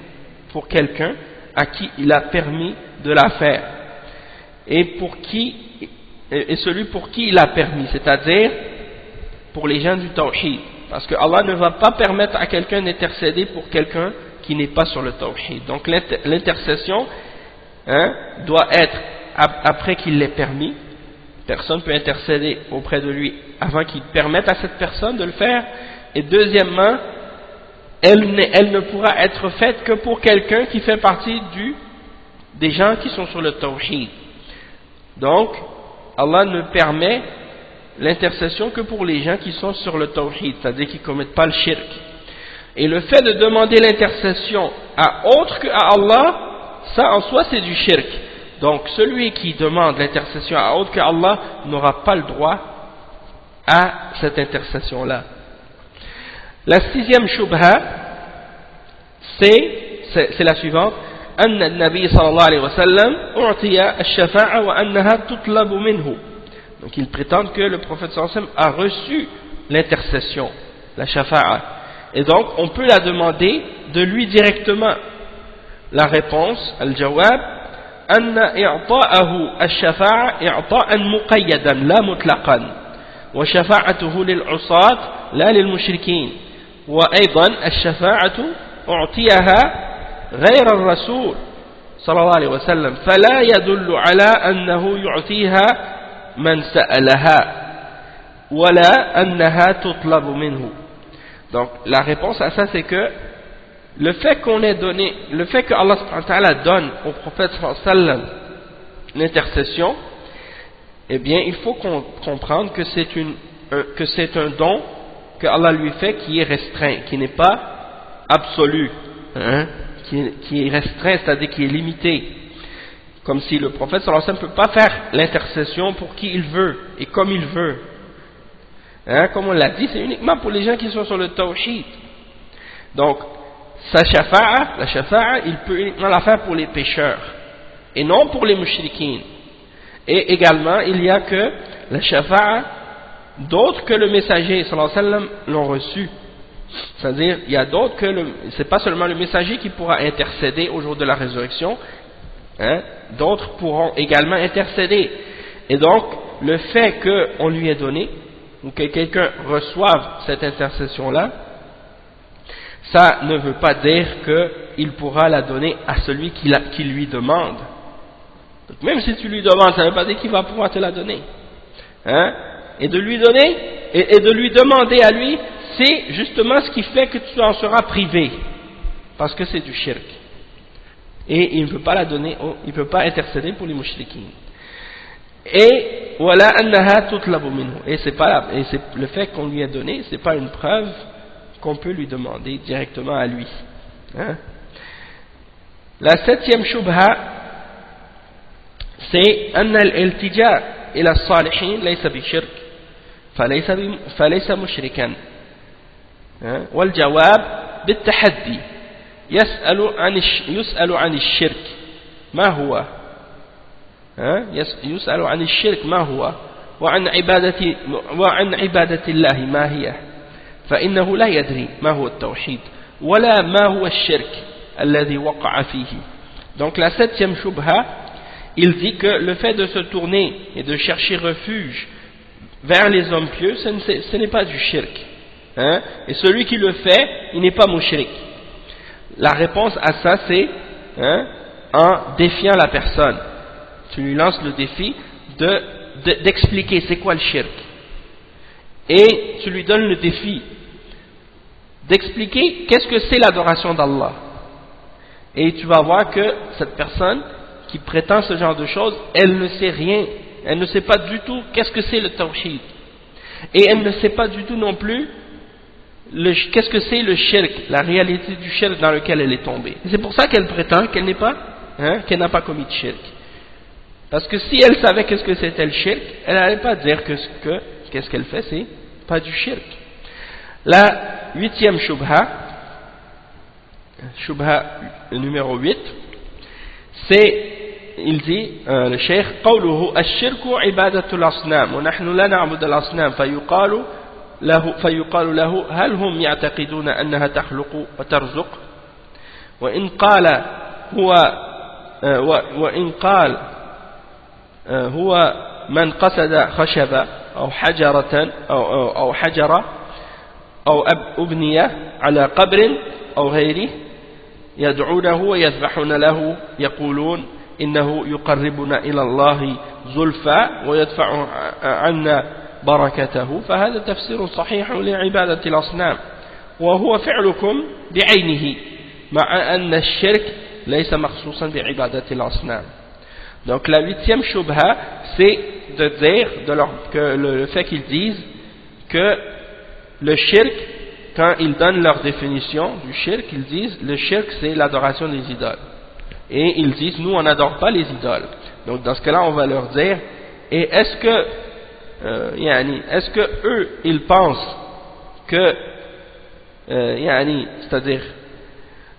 pour quelqu'un à qui il a permis de la faire, et celui pour qui il a permis, c'est-à-dire pour les gens du tawhid, parce que Allah ne va pas permettre à quelqu'un d'intercéder pour quelqu'un qui n'est pas sur le tawhid. Donc l'intercession doit être après qu'il l'ait permis. Personne ne peut intercéder auprès de lui avant qu'il permette à cette personne de le faire, et deuxièmement elle ne pourra être faite que pour quelqu'un qui fait partie des gens qui sont sur le tawhid. Donc Allah ne permet l'intercession que pour les gens qui sont sur le tawhid, c'est-à-dire qui ne commettent pas le shirk. Et le fait de demander l'intercession à autre que à Allah, ça en soi c'est du shirk. Donc celui qui demande l'intercession à autre que Allah n'aura pas le droit à cette intercession là. La sixième shubha, c'est la suivante: أن النبي صلى الله عليه وسلم أعطي الشفاعة وأنها تطلب منه. Donc ils prétendent que le prophète sallallahu alayhi wa sallam a reçu l'intercession, la shafa'a, Et donc on peut la demander de lui directement. La réponse, al-jawab, أن إعطاءه الشفاعة إعطاء مقيدا لا مطلقا وشفاعته للعصاة لا للمشركين وأيضا الشفاعة أعطيها غير الرسول صلى الله عليه وسلم فلا يدل على أنه يعطيها من سألها ولا أنها تطلب منه. Donc la réponse à ça c'est que le fait qu'on ait donné, le fait que Allah subhanahu wa ta'ala donne au prophète sallallahu alayhi wa sallam l'intercession, eh bien il faut comprendre que c'est un don que Allah lui fait qui est restreint, qui n'est pas absolu, hein, qui est restreint, c'est-à-dire qui est limité. Comme si le prophète sallallahu alayhi wa sallam ne peut pas faire l'intercession pour qui il veut et comme il veut. Hein, comme on l'a dit, c'est uniquement pour les gens qui sont sur le tawhid. Donc, sa shafa'a, la shafa'a, il peut uniquement la faire pour les pécheurs et non pour les mushrikines. Et également, il y a que la shafa'a, d'autres que le messager sallallahu alayhi wa sallam l'ont reçu. C'est-à-dire, il y a d'autres que c'est pas seulement le messager qui pourra intercéder au jour de la résurrection, hein, d'autres pourront également intercéder. Et donc, le fait qu'on lui ait donné, ou que quelqu'un reçoive cette intercession-là, ça ne veut pas dire qu'il pourra la donner à celui qui lui demande. Donc, même si tu lui demandes, ça ne veut pas dire qu'il va pouvoir te la donner. Hein? Et de lui donner, et de lui demander à lui, c'est justement ce qui fait que tu en seras privé. Parce que c'est du shirk. Et il ne peut pas la donner, il ne peut pas intercéder pour les mushrikines. Et voilà annaha tutlabu minhu. Et c'est le fait qu'on lui ait donné, c'est pas une preuve qu'on peut lui demander directement à lui. Hein? La septième shubha, c'est anna al-iltija ila as-salihin laysa bi shirk falaysa mushrikan. Wal jawab bit tahaddi يسأل عن الشرك ما هو يسأل عن الشرك ما هو وعن عبادة الله ما هي فإنه لا يدري ما هو التوحيد ولا ما هو الشرك الذي وقع فيه. Donc la septième shubha, il dit que le fait de se tourner et de chercher refuge vers les hommes pieux, ce n'est pas du shirk, hein? Et celui qui le fait, il n'est pas mushrik. La réponse à ça, c'est en défiant la personne. Tu lui lances le défi d'expliquer c'est quoi le shirk. Et tu lui donnes le défi d'expliquer qu'est-ce que c'est l'adoration d'Allah. Et tu vas voir que cette personne qui prétend ce genre de choses, elle ne sait rien. Elle ne sait pas du tout qu'est-ce que c'est le tawhid. Et elle ne sait pas du tout non plus qu'est-ce que c'est le shirk, la réalité du shirk dans lequel elle est tombée. C'est pour ça qu'elle prétend qu'elle n'est pas, qu'elle n'a pas commis de shirk. Parce que si elle savait qu'est-ce que c'était le shirk, elle n'allait pas dire qu'est-ce qu'elle fait, c'est pas du shirk. La huitième shubha numéro 8, c'est, il dit, le cheikh, قوله الشرك عبادة الأصنام ونحن لا نعبد الأصنام فيقال له هل هم يعتقدون أنها تخلق وترزق وإن قال هو من قصد خشبة أو حجرة أو حجرة أو أبنية على قبر أو غيره يدعونه ويذبحون له يقولون إنه يقربنا إلى الله زلفى ويدفع عنا بركته فهذا تفسير صحيح لعبادة الأصنام وهو فعلكم بعينه مع أن الشرك ليس مخصوصا بعبادة الأصنام. Donc la huitième shubha, c'est de dire que le fait qu'ils disent que le shirk, quand ils donnent leur définition du shirk, ils disent le shirk c'est l'adoration des idoles. Et ils disent nous on n'adore pas les idoles. Donc dans ce cas-là on va leur dire, et est-ce que eux ils pensent que c'est-à-dire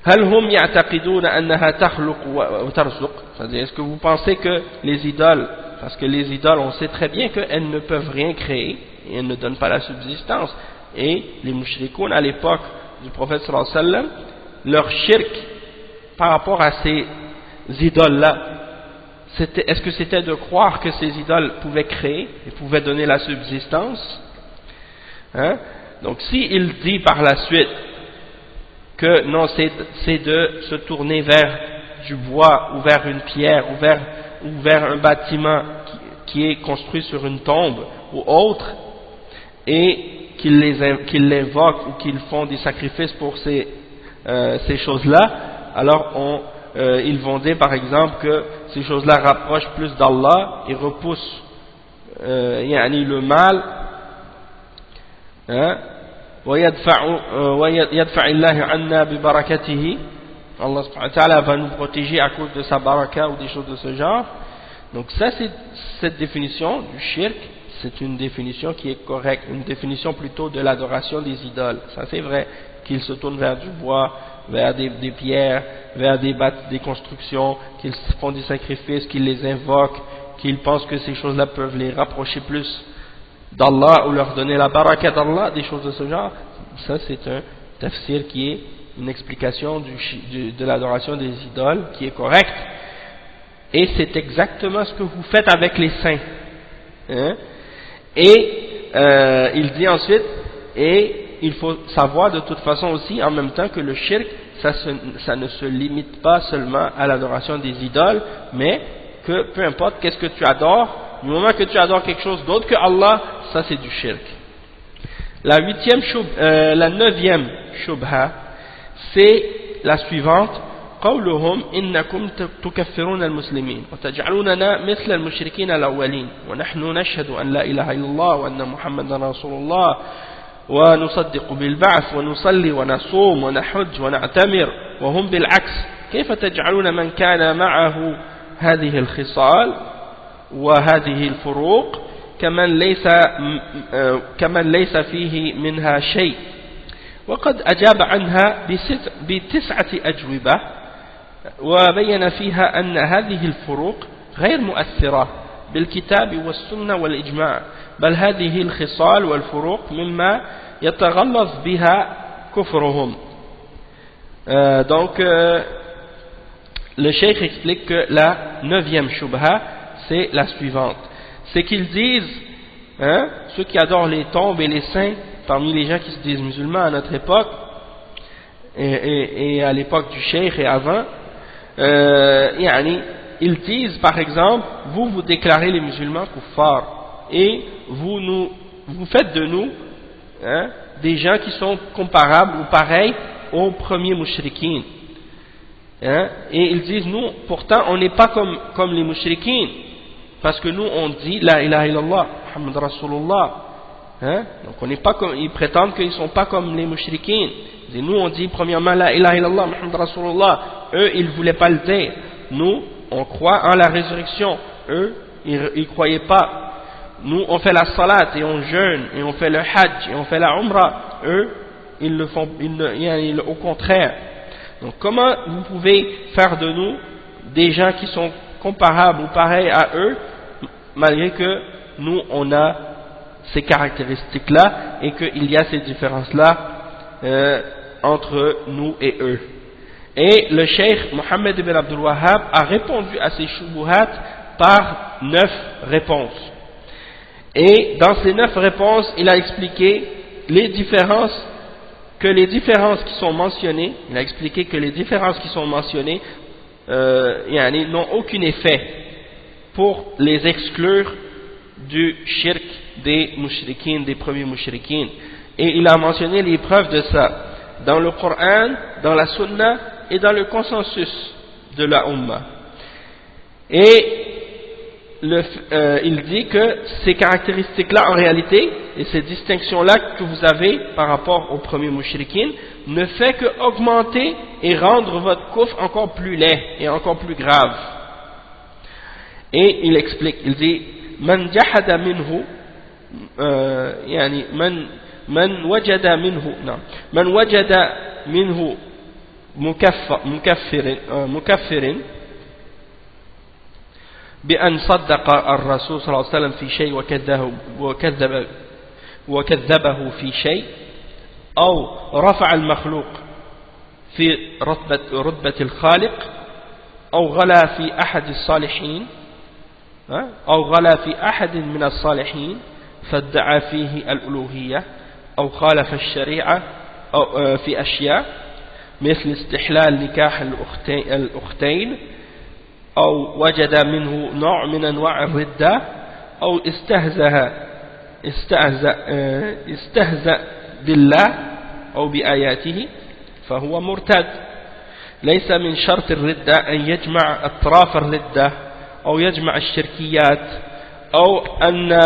هل هم يعتقدون أنها تخلق وترزق, c'est-à-dire est-ce que vous pensez que les idoles, parce que les idoles on sait très bien qu'elles ne peuvent rien créer et elles ne donnent pas la subsistance, et les mushrikoun à l'époque du prophète sallallahu alayhi wa sallam, leur shirk par rapport à ces idoles-là, est-ce que c'était de croire que ces idoles pouvaient créer et pouvaient donner la subsistance, hein? Donc s'il dit par la suite que non, c'est de se tourner vers du bois ou vers une pierre ou vers un bâtiment qui est construit sur une tombe ou autre, et qu'ils l'invoquent ou qu'ils font des sacrifices pour ces choses-là, alors ils vont dire par exemple que ces choses-là rapprochent plus d'Allah et repoussent le mal, hein? وَيَدْفَعِ اللَّهِ عَنَّا بِبَرَكَتِهِ, Allah subhanahu wa ta'ala va nous protéger à cause de sa baraka ou des choses de ce genre. Donc ça, c'est cette définition du shirk, c'est une définition qui est correcte, une définition plutôt de l'adoration des idoles. Ça c'est vrai, qu'ils se tournent vers du bois, vers des pierres, vers des constructions, qu'ils font des sacrifices, qu'ils les invoquent, qu'ils pensent que ces choses-là peuvent les rapprocher plus d'Allah ou leur donner la baraka d'Allah, des choses de ce genre. Ça c'est un tafsir qui est une explication de l'adoration des idoles qui est correcte, et c'est exactement ce que vous faites avec les saints, hein? Et il dit ensuite, et il faut savoir de toute façon aussi en même temps que le shirk, ça ne se limite pas seulement à l'adoration des idoles, mais que peu importe qu'est-ce que tu adores, du moment que tu adores quelque chose d'autre que Allah, ça c'est du shirk. La neuvième shubha, c'est la suivante: قولهم إنكم تكفرون المسلمين وتجعلوننا مثل المشركين الأولين ونحن نشهد أن لا إله إلا الله وأن محمدا رسول الله ونصدق بالبعث ونصلي ونصوم ونحج ونعتمر وهم بالعكس كيف تجعلون من كان معه هذه الخصال وهذه الفروق كمن ليس فيه منها شيء. وقد أجاب عنها بتسعة أجوبة وبين فيها أن هذه الفروق غير مؤثرة بالكتاب والسنة والإجماع، بل هذه الخصال والفروق مما يتغلظ بها كفرهم. Donc le cheikh explique que la neuvième shubha, c'est la suivante, c'est qu'ils disent, hein, ceux qui adorent les tombes et les saints parmi les gens qui se disent musulmans à notre époque et à l'époque du cheikh et avant, ils disent par exemple, vous déclarez les musulmans kuffar et vous faites de nous, hein, des gens qui sont comparables ou pareils aux premiers mushrikines, hein, et ils disent nous pourtant on n'est pas comme les mushrikines, parce que nous on dit la ilaha illallah Muhammad Rasulullah, hein? Donc on n'est pas comme, ils prétendent qu'ils ne sont pas comme les mushrikines. Nous on dit premièrement la ilaha illallah Muhammad Rasulullah, eux ils ne voulaient pas le dire. Nous on croit en la résurrection, eux ils ne croyaient pas. Nous on fait la salat et on jeûne et on fait le hajj et on fait la umrah, eux ils le font au contraire. Donc comment vous pouvez faire de nous des gens qui sont comparables ou pareils à eux, malgré que nous on a ces caractéristiques-là et qu'il y a ces différences-là entre nous et eux. Et le cheikh Mohammed ibn Abdul Wahhab a répondu à ces shubuhat par 9 réponses. Et dans ces 9 réponses, il a expliqué les différences qui sont mentionnées. Il a expliqué que les différences qui sont mentionnées n'ont aucun effet pour les exclure du shirk des mushrikines, des premiers mushrikines. Et il a mentionné les preuves de ça dans le Coran, dans la Sunna et dans le consensus de la Ummah. Et il dit que ces caractéristiques-là en réalité, et ces distinctions-là que vous avez par rapport aux premiers mushrikines, ne fait que augmenter et rendre votre kufr encore plus laid et encore plus grave. Et il explique, il dit من جحد منه من وجد منه مكفر بأن صدق الرسول صلى الله عليه وسلم في شيء وكذبه في شيء أو رفع المخلوق في رتبة الخالق أو غلا في أحد الصالحين أو غلا في أحد من الصالحين فادعى فيه الألوهية أو خالف الشريعة أو في أشياء مثل استحلال نكاح الأختين أو وجد منه نوع من أنواع الردة أو استهزأ بالله أو بآياته فهو مرتد. ليس من شرط الردة أن يجمع أطراف الردة أو يجمع الشركيات أو أن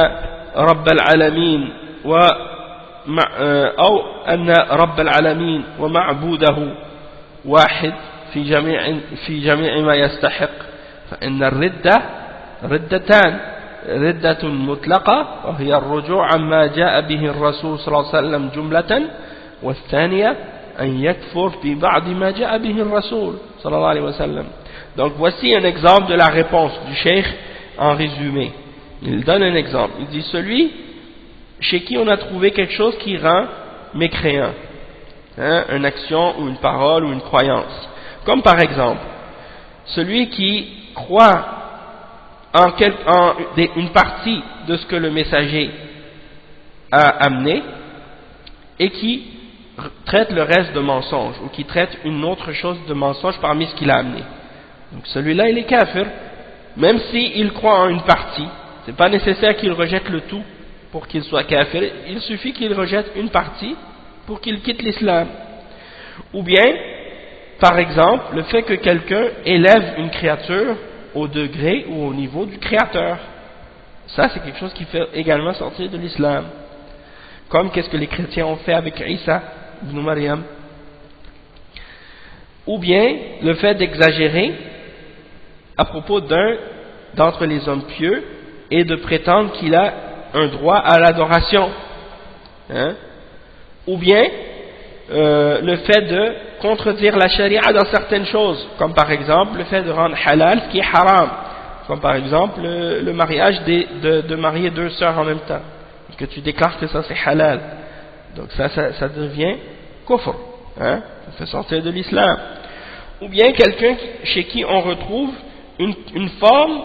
رب العالمين ومعبوده واحد في جميع ما يستحق. فإن الردة ردتان: ردة مطلقة وهي الرجوع عما جاء به الرسول صلى الله عليه وسلم جملة، والثانية أن يكفر في بعض ما جاء به الرسول صلى الله عليه وسلم. Donc voici un exemple de la réponse du cheikh en résumé. Il donne un exemple. Il dit celui chez qui on a trouvé quelque chose qui rend mécréant, une action ou une parole ou une croyance. Comme par exemple, celui qui croit en une partie de ce que le messager a amené et qui traite le reste de mensonge, ou qui traite une autre chose de mensonge parmi ce qu'il a amené. Donc celui-là il est kafir, même s'il croit en une partie. C'est pas nécessaire qu'il rejette le tout pour qu'il soit kafir, il suffit qu'il rejette une partie pour qu'il quitte l'islam. Ou bien, par exemple, le fait que quelqu'un élève une créature au degré ou au niveau du créateur, ça c'est quelque chose qui fait également sortir de l'islam. Comme qu'est-ce que les chrétiens ont fait avec Isa ibn Maryam. Ou bien le fait d'exagérer à propos d'un d'entre les hommes pieux et de prétendre qu'il a un droit à l'adoration, ou bien le fait de contredire la charia dans certaines choses, comme par exemple le fait de rendre halal ce qui est haram, comme par exemple le mariage de marier deux sœurs en même temps, et que tu déclares que ça c'est halal. Donc ça devient kufr, ça fait sortir de l'islam. Ou bien quelqu'un chez qui on retrouve une forme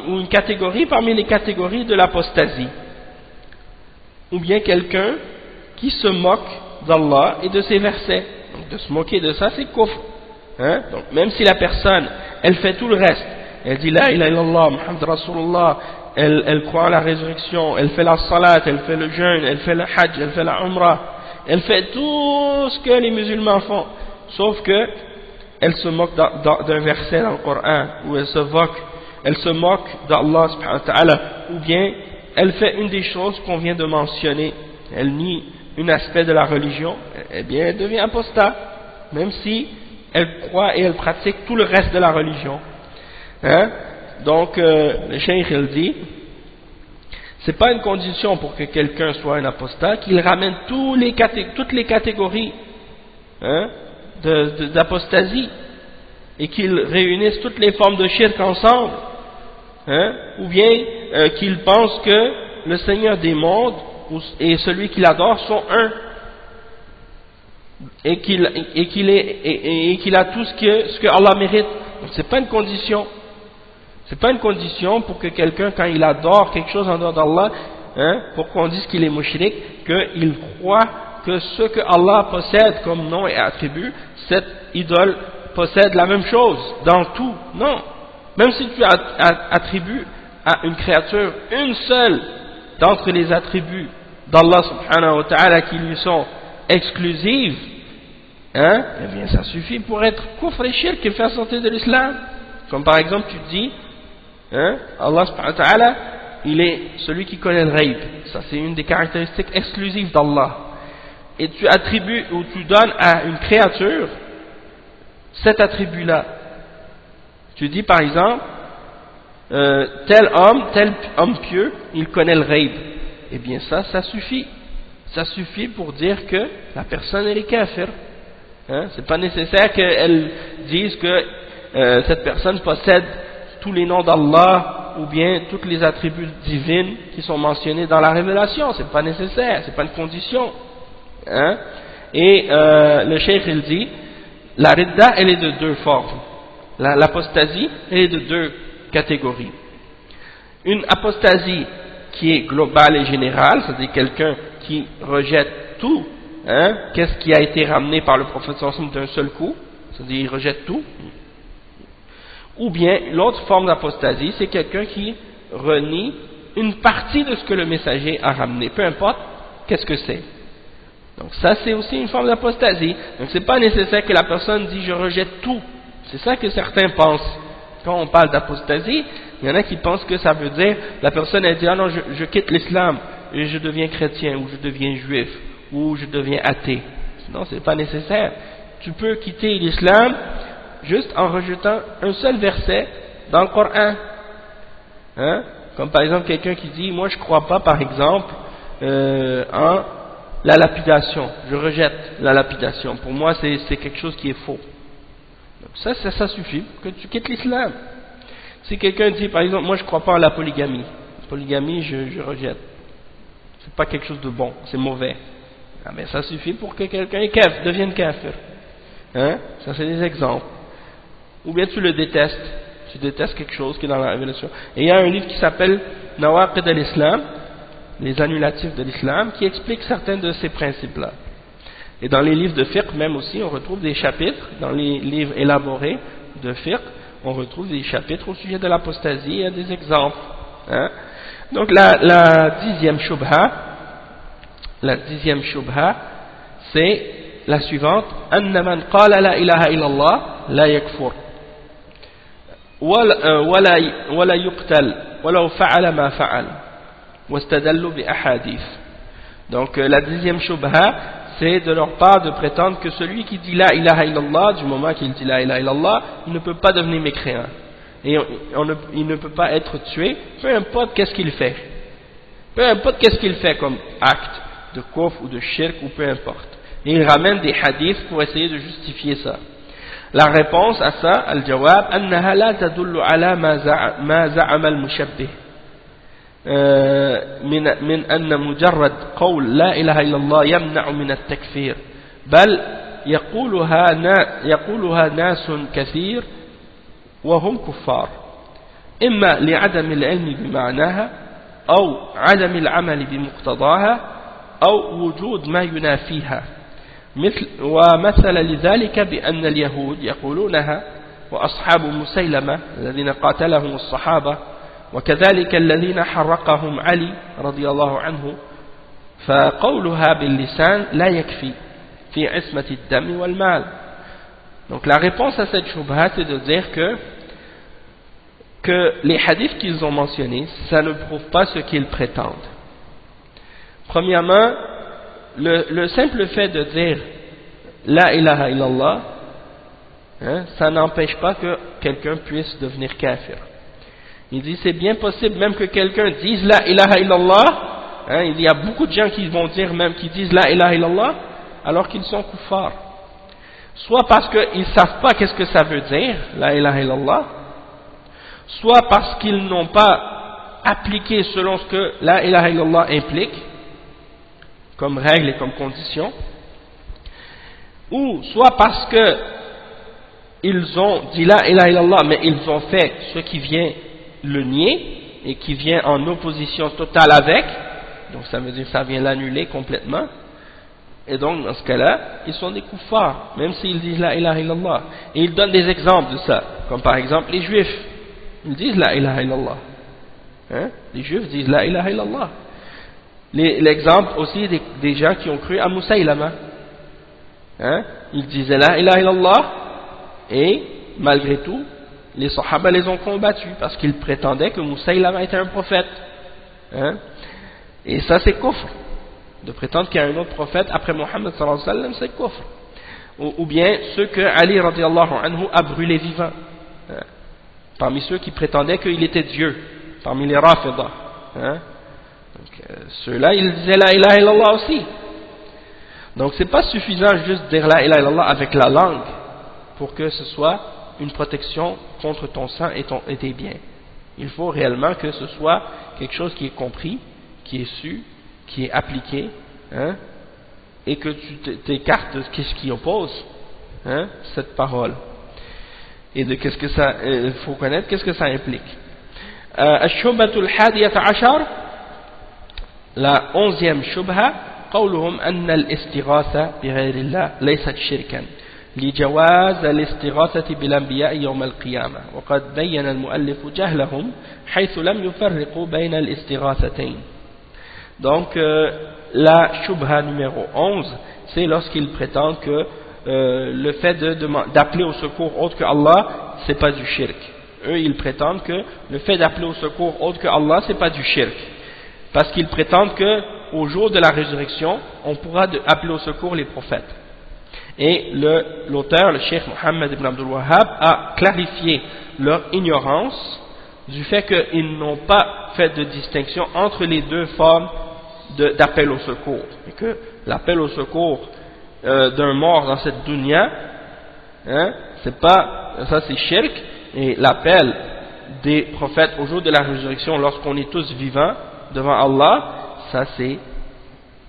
ou une catégorie parmi les catégories de l'apostasie. Ou bien quelqu'un qui se moque d'Allah et de ses versets. Donc de se moquer de ça, c'est kufr. Donc même si la personne, elle fait tout le reste, elle dit la ilaha illallah, Muhammad Rasulullah, elle croit à la résurrection, elle fait la salat, elle fait le jeûne, elle fait le hajj, elle fait la umrah, elle fait tout ce que les musulmans font, sauf que elle se moque d'un verset dans le Coran, ou elle se moque d'Allah subhanahu wa ta'ala, ou bien elle fait une des choses qu'on vient de mentionner, elle nie un aspect de la religion, eh bien elle devient apostat, même si elle croit et elle pratique tout le reste de la religion. Donc le cheikh il dit, c'est pas une condition pour que quelqu'un soit un apostat qu'il ramène toutes les catégories d'apostasie et qu'il réunisse toutes les formes de shirk ensemble, ou bien qu'il pense que le Seigneur des mondes et celui qu'il adore sont un, et qu'il a tout ce que Allah mérite. Donc c'est pas une condition. C'est pas une condition pour que quelqu'un, quand il adore quelque chose en dehors d'Allah, pour qu'on dise qu'il est mushrik, qu'il croit que ce que Allah possède comme nom et attribut, cette idole possède la même chose dans tout. Non. Même si tu attribues à une créature une seule d'entre les attributs d'Allah subhanahu wa ta'ala qui lui sont exclusifs, eh bien ça suffit pour être kufr et shirk et faire sortir de l'islam. Comme par exemple tu dis, Allah subhanahu wa ta'ala, il est celui qui connaît le ghaib. Ça c'est une des caractéristiques exclusives d'Allah. Et tu attribues ou tu donnes à une créature cet attribut-là. Tu dis par exemple, tel homme pieux, il connaît le ghaib. Eh bien ça suffit. Ça suffit pour dire que la personne elle est kafir. C'est pas nécessaire qu'elle dise que cette personne possède tous les noms d'Allah ou bien tous les attributs divins qui sont mentionnés dans la révélation. C'est pas nécessaire, c'est pas une condition. Et le cheikh il dit, la ridda elle est de deux formes. L'apostasie elle est de deux catégories. Une apostasie qui est globale et générale, c'est-à-dire quelqu'un qui rejette tout, qu'est-ce qui a été ramené par le prophète d'un seul coup, c'est-à-dire il rejette tout. Ou bien l'autre forme d'apostasie, c'est quelqu'un qui renie une partie de ce que le messager a ramené, peu importe qu'est-ce que c'est. Donc ça c'est aussi une forme d'apostasie. Donc c'est pas nécessaire que la personne dise je rejette tout. C'est ça que certains pensent. Quand on parle d'apostasie, il y en a qui pensent que ça veut dire la personne elle dit ah non je quitte l'islam et je deviens chrétien ou je deviens juif ou je deviens athée. Non, c'est pas nécessaire. Tu peux quitter l'islam juste en rejetant un seul verset dans le Coran. Comme par exemple quelqu'un qui dit moi je crois pas par exemple en la lapidation, je rejette la lapidation, pour moi c'est quelque chose qui est faux. Donc ça suffit pour que tu quittes l'islam. Si quelqu'un dit par exemple moi je crois pas en la polygamie, je rejette, c'est pas quelque chose de bon, c'est mauvais, mais ça suffit pour que quelqu'un devienne kafir. Ça c'est des exemples. Ou bien tu le détestes, tu détestes quelque chose qui est dans la révélation. Et il y a un livre qui s'appelle Nawaqid al-Islam, les annulatifs de l'islam, qui explique certains de ces principes-là. Et dans les livres de fiqh même aussi, on retrouve des chapitres, dans les livres élaborés de fiqh, on retrouve des chapitres au sujet de l'apostasie, il y a des exemples. Donc la dixième shubha, c'est la suivante: anna man qala la ilaha illallah la yakfur wala yuqtal walaw fa'ala ma fa'al wastadallu bi ahadith. Donc la dixième shubha, c'est de leur part de prétendre que celui qui dit la ilaha illallah, du moment qu'il dit la ilaha illallah, il ne peut pas devenir mécréant et il ne peut pas être tué, peu importe qu'est-ce qu'il fait, comme acte de kufr ou de shirk ou peu importe. Et il ramène des hadiths pour essayer de justifier ça. La réponse à ça, al-jawab, annaha la tadullu ala ma za'ama al-mushabbih من أن مجرد قول لا إله إلا الله يمنع من التكفير بل يقولها ناس كثير وهم كفار إما لعدم العلم بمعناها أو عدم العمل بمقتضاها أو وجود ما ينافيها ومثل لذلك بأن اليهود يقولونها وأصحاب مسيلمة الذين قاتلهم الصحابة وكذلك الذين حرقهم علي رضي الله عنه فقولها باللسان لا يكفي في عصمة الدم والمال. Donc la réponse à cette shubha, c'est de dire que les hadiths qu'ils ont mentionnés, ça ne prouve pas ce qu'ils prétendent. Premièrement, le simple fait de dire la ilaha illallah, ça n'empêche pas que quelqu'un puisse devenir kafir. Il dit c'est bien possible même que quelqu'un dise la ilaha illallah, il y a beaucoup de gens qui vont dire même qui disent la ilaha illallah alors qu'ils sont kuffars, soit parce qu'ils ne savent pas qu'est-ce que ça veut dire la ilaha illallah, soit parce qu'ils n'ont pas appliqué selon ce que la ilaha illallah implique comme règle et comme condition, ou soit parce que ils ont dit la ilaha illallah mais ils ont fait ce qui vient le nier et qui vient en opposition totale avec, donc ça veut dire que ça vient l'annuler complètement, et donc dans ce cas-là ils sont des kuffars même s'ils disent la ilaha illallah. Et ils donnent des exemples de ça, comme par exemple les juifs, ils disent la ilaha illallah, les juifs disent la ilaha illallah. L'exemple aussi des gens qui ont cru à Musaylama, ils disaient la ilaha illallah et malgré tout les Sahaba les ont combattus parce qu'ils prétendaient que Musaylama était un prophète. Et ça c'est kufr. De prétendre qu'il y a un autre prophète après Mohammed sallallahu alayhi wa sallam, c'est kufr. Ou bien ceux que Ali radiallahu anhu a brûlés vivants. Parmi ceux qui prétendaient qu'il était Dieu, parmi les Rafidah. Ceux-là ils disaient la ilaha illallah aussi. Donc c'est pas suffisant juste de dire la ilaha illallah avec la langue pour que ce soit une protection contre ton sang et tes biens. Il faut réellement que ce soit quelque chose qui est compris, qui est su, qui est appliqué, et que tu t'écartes de ce qui oppose, hein, cette parole, et de qu'est-ce que ça, il faut connaître qu'est-ce que ça implique. الشبهة الحادية عشر, la 11e شبهة, قولهم أن الاستغاثة بغير الله ليست شركا لجواز الاستغاثة بالأنبياء يوم القيامة، وقد بين المؤلف جهلهم حيث لم يفرقوا بين الاستغاثتين. Donc la shubha numéro 11, c'est lorsqu'ils prétendent que le fait d'appeler au secours autre que Allah, c'est pas du shirk. Eux, ils prétendent que le fait d'appeler au secours autre que Allah, c'est pas du shirk, parce qu'ils prétendent que au jour de la résurrection, on pourra appeler au secours les prophètes. Et l'auteur, le Cheikh Mohammed ibn Abdul Wahhab, a clarifié leur ignorance du fait qu'ils n'ont pas fait de distinction entre les deux formes d'appel au secours, et que l'appel au secours d'un mort dans cette dunya, hein, c'est pas, ça c'est shirk, et l'appel des prophètes au jour de la résurrection lorsqu'on est tous vivants devant Allah, ça c'est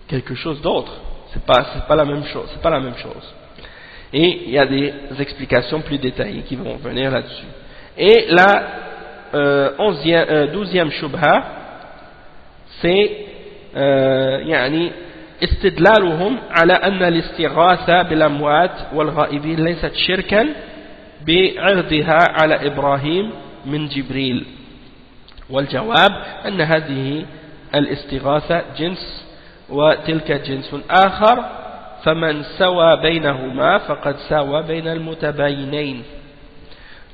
quelque chose d'autre, c'est pas la même chose, c'est pas la même chose. Et il y a des explications plus détaillées qui vont venir là-dessus. Et la 12e shubha, c'est يعني استدلالهم على أن الاستغاثة بالأموات والغائبين ليست شركا بعرضها على إبراهيم من جبريل، والجواب أن هذه الاستغاثة جنس وتلك جنس آخر، فمن سوى بينهما فقد سوى بين المتباينين.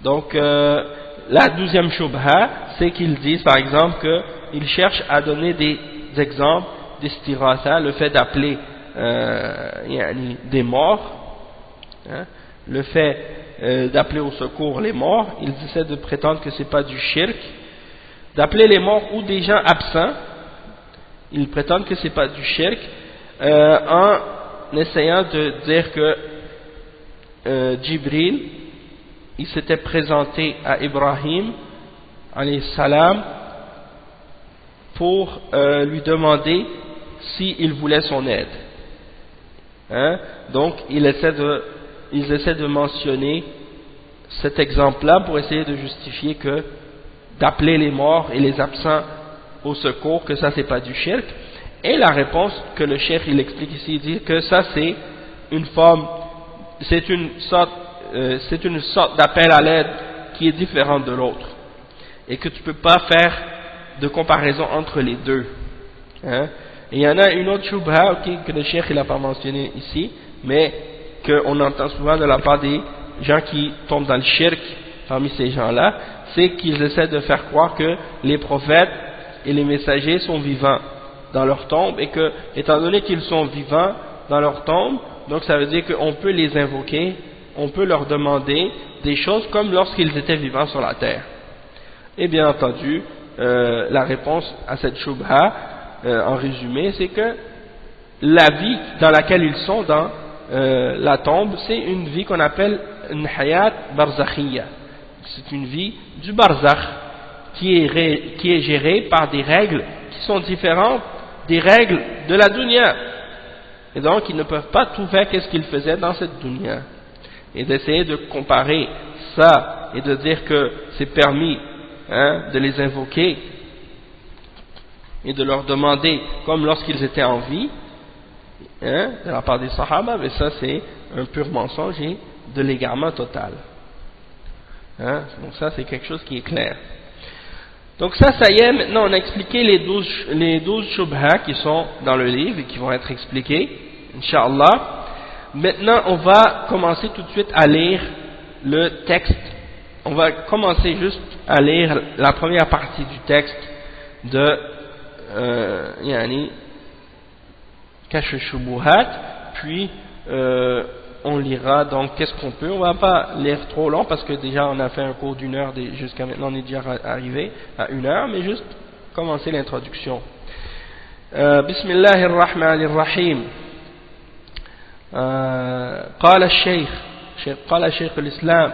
Donc la 12e shubha, c'est qu'ils disent par exemple qu'ils cherchent à donner des exemples d'istighatha, le fait d'appeler des morts, hein, le fait d'appeler au secours les morts, ils essaient de prétendre que c'est pas du shirk. D'appeler les morts ou des gens absents, ils prétendent que c'est pas du shirk, en essayant de dire que Jibril, il s'était présenté à Ibrahim alayhi salam pour lui demander s'il voulait son aide, hein? Donc ils essaient de mentionner cet exemple-là pour essayer de justifier que d'appeler les morts et les absents au secours, que ça c'est pas du shirk. Et la réponse que le cheikh il explique ici, il dit que ça c'est une forme, c'est une sorte d'appel à l'aide qui est différente de l'autre, et que tu peux pas faire de comparaison entre les deux, hein? Et il y en a une autre shubha que le cheikh il a pas mentionné ici, mais qu'on entend souvent de la part des gens qui tombent dans le shirk parmi ces gens-là, c'est qu'ils essaient de faire croire que les prophètes et les messagers sont vivants dans leur tombe, et que, étant donné qu'ils sont vivants dans leur tombe, donc ça veut dire qu'on peut les invoquer, on peut leur demander des choses comme lorsqu'ils étaient vivants sur la terre. Et bien entendu, la réponse à cette shubha, en résumé, c'est que la vie dans laquelle ils sont dans la tombe, c'est une vie qu'on appelle une hayat barzakhiyya. C'est une vie du barzakh qui est gérée par des règles qui sont différentes des règles de la dunya. Et donc ils ne peuvent pas tout faire qu'est-ce qu'ils faisaient dans cette dunya. Et d'essayer de comparer ça et de dire que c'est permis, hein, de les invoquer et de leur demander comme lorsqu'ils étaient en vie, hein, de la part des sahaba, mais ça c'est un pur mensonge et de l'égarement total, hein. Donc ça c'est quelque chose qui est clair. Donc ça y est, maintenant on a expliqué les 12 shubha qui sont dans le livre et qui vont être expliquées, Inch'Allah. Maintenant on va commencer tout de suite à lire le texte. On va commencer juste à lire la première partie du texte de Kashf al-Shubuhat, puis on lira donc qu'est-ce qu'on peut. On va pas lire trop long parce que déjà on a fait un cours d'1 heure, jusqu'à maintenant on est déjà arrivé à 1 heure, mais juste commencer l'introduction. Bismillahir Rahmanir Rahim. قال الشيخ الإسلام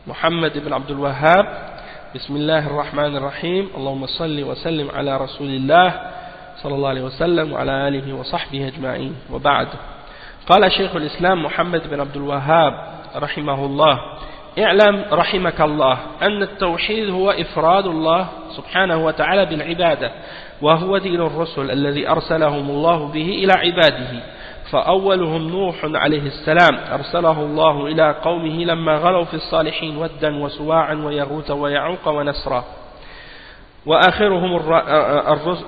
محمد بن عبد الوهاب بسم الله الرحمن الرحيم اللهم صل وسلم على رسول الله صلى الله عليه وسلم وعلى آله وصحبه أجمعين وبعد. قال شيخ الإسلام محمد بن عبد الوهاب رحمه الله: اعلم رحمك الله أن التوحيد هو إفراد الله سبحانه وتعالى بالعبادة، وهو دين الرسل الذي أرسلهم الله به إلى عباده. فأولهم نوح عليه السلام أرسله الله إلى قومه لما غلوا في الصالحين ودا وسواعا ويغوث ويعوق ونسرا.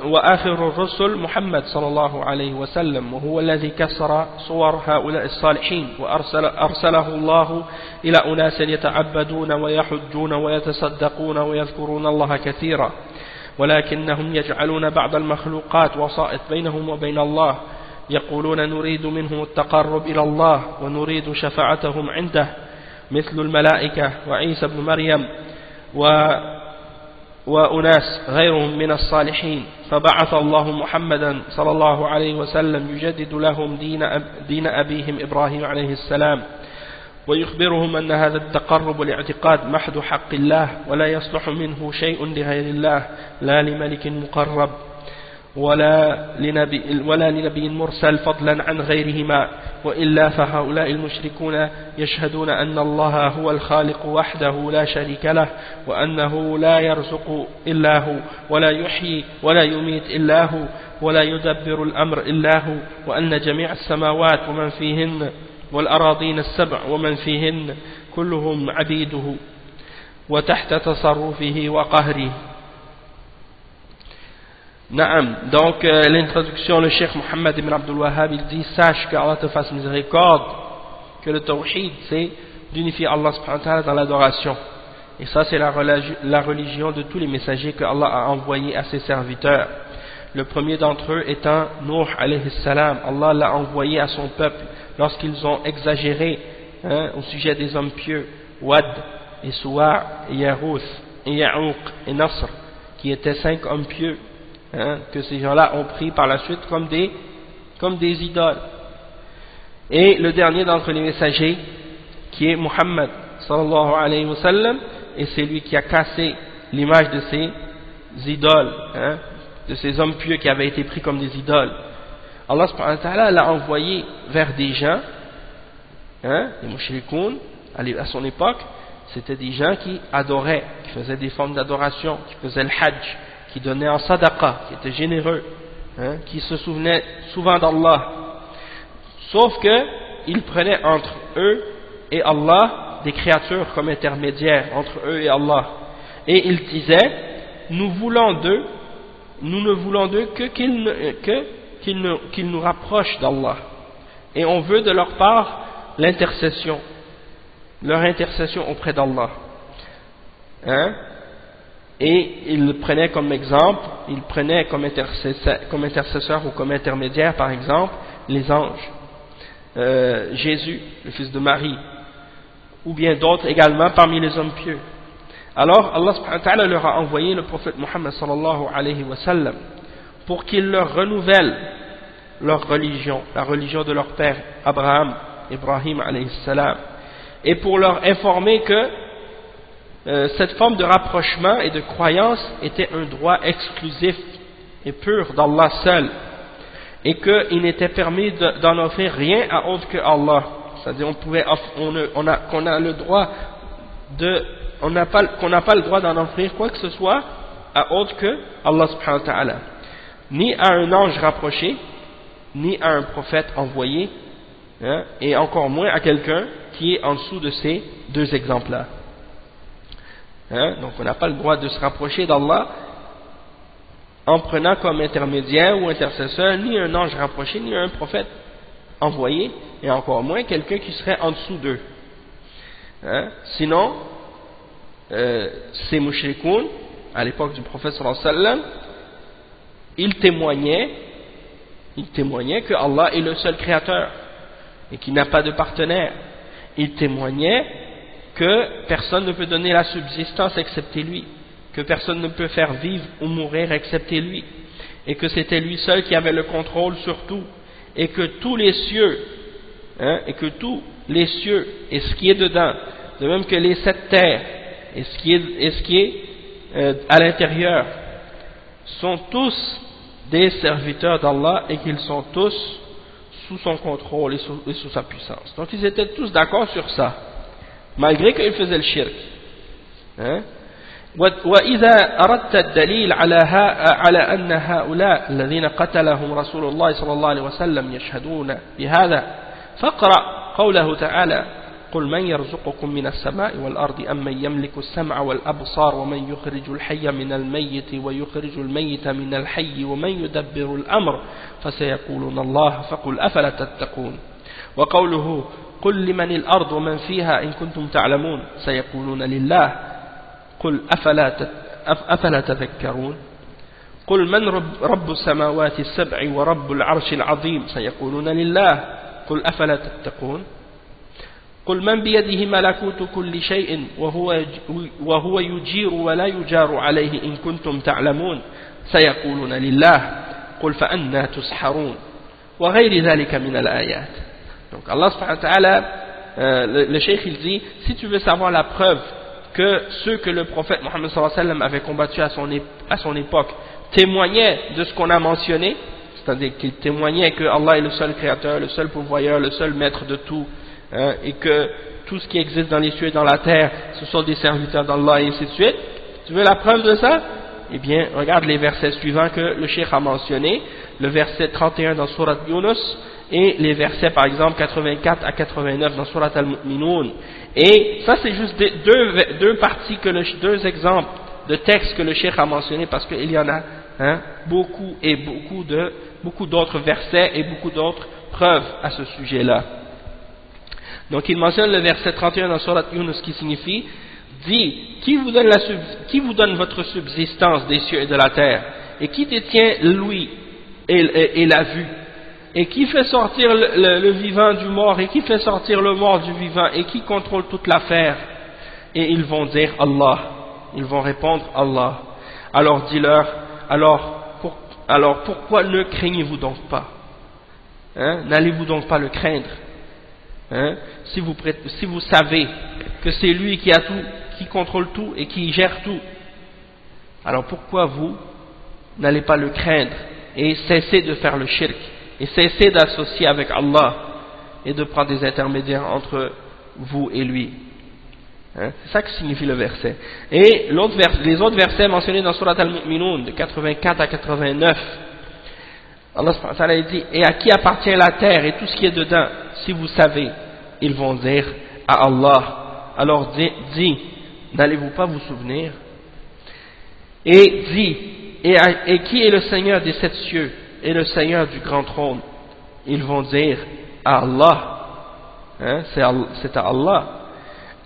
وآخر الرسل محمد صلى الله عليه وسلم، وهو الذي كسر صور هؤلاء الصالحين، وأرسله الله إلى أناس يتعبدون ويحجون ويتصدقون ويذكرون الله كثيرا، ولكنهم يجعلون بعض المخلوقات وسائط بينهم وبين الله، يقولون نريد منهم التقرب إلى الله ونريد شفاعتهم عنده، مثل الملائكة وعيسى بن مريم وأناس غيرهم من الصالحين. فبعث الله محمدا صلى الله عليه وسلم يجدد لهم دين أبيهم إبراهيم عليه السلام، ويخبرهم أن هذا التقرب الاعتقاد محض حق الله، ولا يصلح منه شيء لغير الله، لا لملك مقرب ولا لنبي مرسل فضلا عن غيرهما، وإلا فهؤلاء المشركون يشهدون أن الله هو الخالق وحده لا شريك له، وأنه لا يرزق إلا هو، ولا يحيي ولا يميت إلا هو، ولا يدبر الأمر إلا هو، وأن جميع السماوات ومن فيهن والأراضين السبع ومن فيهن كلهم عبيده وتحت تصرفه وقهره. Naam. Donc l'introduction, le Cheikh Mohammed ibn Abdul Wahhab, il dit: sache que Allah te fasse miséricorde, que le tawhid c'est d'unifier Allah subhanahu wa ta'ala dans l'adoration, et ça c'est la religion de tous les messagers que Allah a envoyés à ses serviteurs. Le premier d'entre eux étant Nuh alayhi salam. Allah l'a envoyé à son peuple lorsqu'ils ont exagéré au sujet des hommes pieux, Wad et Suwa' et Yarouth et Ya'ouq et Nasr, qui étaient 5 hommes pieux, que ces gens-là ont pris par la suite comme des idoles. Et le dernier d'entre les messagers, qui est Muhammad sallallahu alayhi wa sallam, et c'est lui qui a cassé l'image de ces idoles, de ces hommes pieux qui avaient été pris comme des idoles. Allah subhanahu wa ta'ala l'a envoyé vers des gens, les mushrikoun à son époque, c'était des gens qui adoraient, qui faisaient des formes d'adoration, qui faisaient le hajj, qui donnaient en sadaqa, qui étaient généreux, qui se souvenaient souvent d'Allah. Sauf que ils prenaient entre eux et Allah des créatures comme intermédiaires entre eux et Allah. Et ils disaient: nous ne voulons d'eux que qu'ils nous rapprochent d'Allah. Et on veut de leur part l'intercession, leur intercession auprès d'Allah. Et ils prenaient comme exemple, ils prenaient comme intercesseur ou comme intermédiaire, par exemple, les anges, Jésus, le fils de Marie, ou bien d'autres également parmi les hommes pieux. Alors Allah subhanahu wa ta'ala leur a envoyé le prophète Muhammad sallallahu alayhi wa sallam pour qu'il leur renouvelle leur religion, la religion de leur père Abraham, Ibrahim alayhi salam, et pour leur informer que cette forme de rapprochement et de croyance était un droit exclusif et pur d'Allah seul, et qu'il n'était permis d'en offrir rien à autre que Allah. C'est-à-dire qu'on n'a pas le droit d'en offrir quoi que ce soit à autre que Allah subhanahu wa ta'ala, ni à un ange rapproché, ni à un prophète envoyé, et encore moins à quelqu'un qui est en dessous de ces deux exemples-là. Donc on n'a pas le droit de se rapprocher d'Allah en prenant comme intermédiaire ou intercesseur ni un ange rapproché, ni un prophète envoyé, et encore moins quelqu'un qui serait en dessous d'eux. Sinon, ces mushrikoun, à l'époque du prophète sallallahu alayhi wa sallam, ils témoignaient que Allah est le seul créateur et qu'il n'a pas de partenaire. Ils témoignaient que personne ne peut donner la subsistance excepté lui, que personne ne peut faire vivre ou mourir excepté lui, et que c'était lui seul qui avait le contrôle sur tout, et que tous les cieux, et ce qui est dedans, de même que les 7 terres, et ce qui est à l'intérieur, sont tous des serviteurs d'Allah et qu'ils sont tous sous son contrôle et sous sa puissance. Donc ils étaient tous d'accord sur ça, malgré qu'ils faisaient le shirk. Hein? وإذا أردت الدليل على أن هؤلاء الذين قتلهم رسول الله صلى الله عليه وسلم يشهدون بهذا فاقرأ قوله تعالى قل من يرزقكم من السماء والأرض أم من يملك السمع والأبصار ومن يخرج الحي من الميت ويخرج الميت من الحي ومن يدبر الأمر فسيقولون الله فقل أفلا تتقون وقوله قل لمن الأرض ومن فيها إن كنتم تعلمون سيقولون لله قل أفلا تذكرون قل من رب السماوات السبع ورب العرش العظيم سيقولون لله قل أفلا تتقون قل من بيده ملكوت كل شيء وهو يجير ولا يجار عليه إن كنتم تعلمون سيقولون لله قل فأنى تسحرون وغير ذلك من الآيات. Donc Allah subhanahu wa ta'ala, le cheikh il dit, si tu veux savoir la preuve que ceux que le prophète Mohammed sallallahu alayhi wa sallam avait combattu à son époque témoignaient de ce qu'on a mentionné, c'est-à-dire qu'ils témoignaient que Allah est le seul créateur, le seul pourvoyeur, le seul maître de tout, hein, et que tout ce qui existe dans les cieux et dans la terre, ce sont des serviteurs d'Allah et ainsi de suite. Tu veux la preuve de ça? Eh bien, regarde les versets suivants que le cheikh a mentionnés, le verset 31 dans Surat Yunus, et les versets par exemple 84 à 89 dans Surat Al-Mu'minun. Et ça c'est juste deux parties, deux exemples de textes que le cheikh a mentionnés, parce qu'il y en a beaucoup et beaucoup d'autres versets et beaucoup d'autres preuves à ce sujet-là. Donc il mentionne le verset 31 dans Surat Yunus qui signifie: dit, qui vous donne votre subsistance des cieux et de la terre, et qui détient l'ouïe et la vue, et qui fait sortir le vivant du mort, et qui fait sortir le mort du vivant, et qui contrôle toute l'affaire? Et ils vont dire Allah, ils vont répondre Allah. Alors dis-leur, alors pourquoi ne craignez-vous donc pas, n'allez-vous donc pas le craindre, si vous savez que c'est lui qui a tout, qui contrôle tout et qui gère tout? Alors pourquoi vous n'allez pas le craindre et cesser de faire le shirk et cesser d'associer avec Allah et de prendre des intermédiaires entre vous et lui? C'est ça que signifie le verset. Et les autres versets mentionnés dans Surat Al-Mu'minun de 84 à 89, Allah subhanahu wa ta'ala dit: et à qui appartient la terre et tout ce qui est dedans, si vous savez? Ils vont dire: à Allah. Alors dis, n'allez-vous pas vous souvenir? Et dis, et qui est le Seigneur des sept cieux et le Seigneur du grand trône? Ils vont dire: à Allah. C'est à Allah.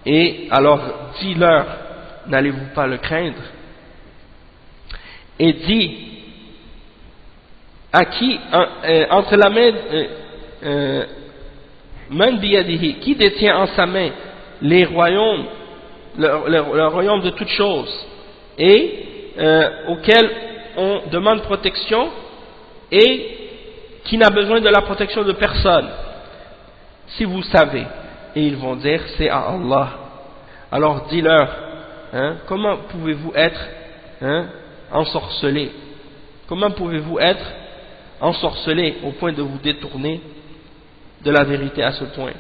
Et alors dis-leur: n'allez-vous pas le craindre? Et dis, à qui entre la main Man biyadihi, qui détient en sa main les royaumes, le royaume de toutes choses, et auquel on demande protection, et qui n'a besoin de la protection de personne, si vous savez? Et ils vont dire: c'est à Allah. Alors dis-leur, comment pouvez-vous être ensorcelés? Comment pouvez-vous être ensorcelés au point de vous détourner de la vérité à ce point?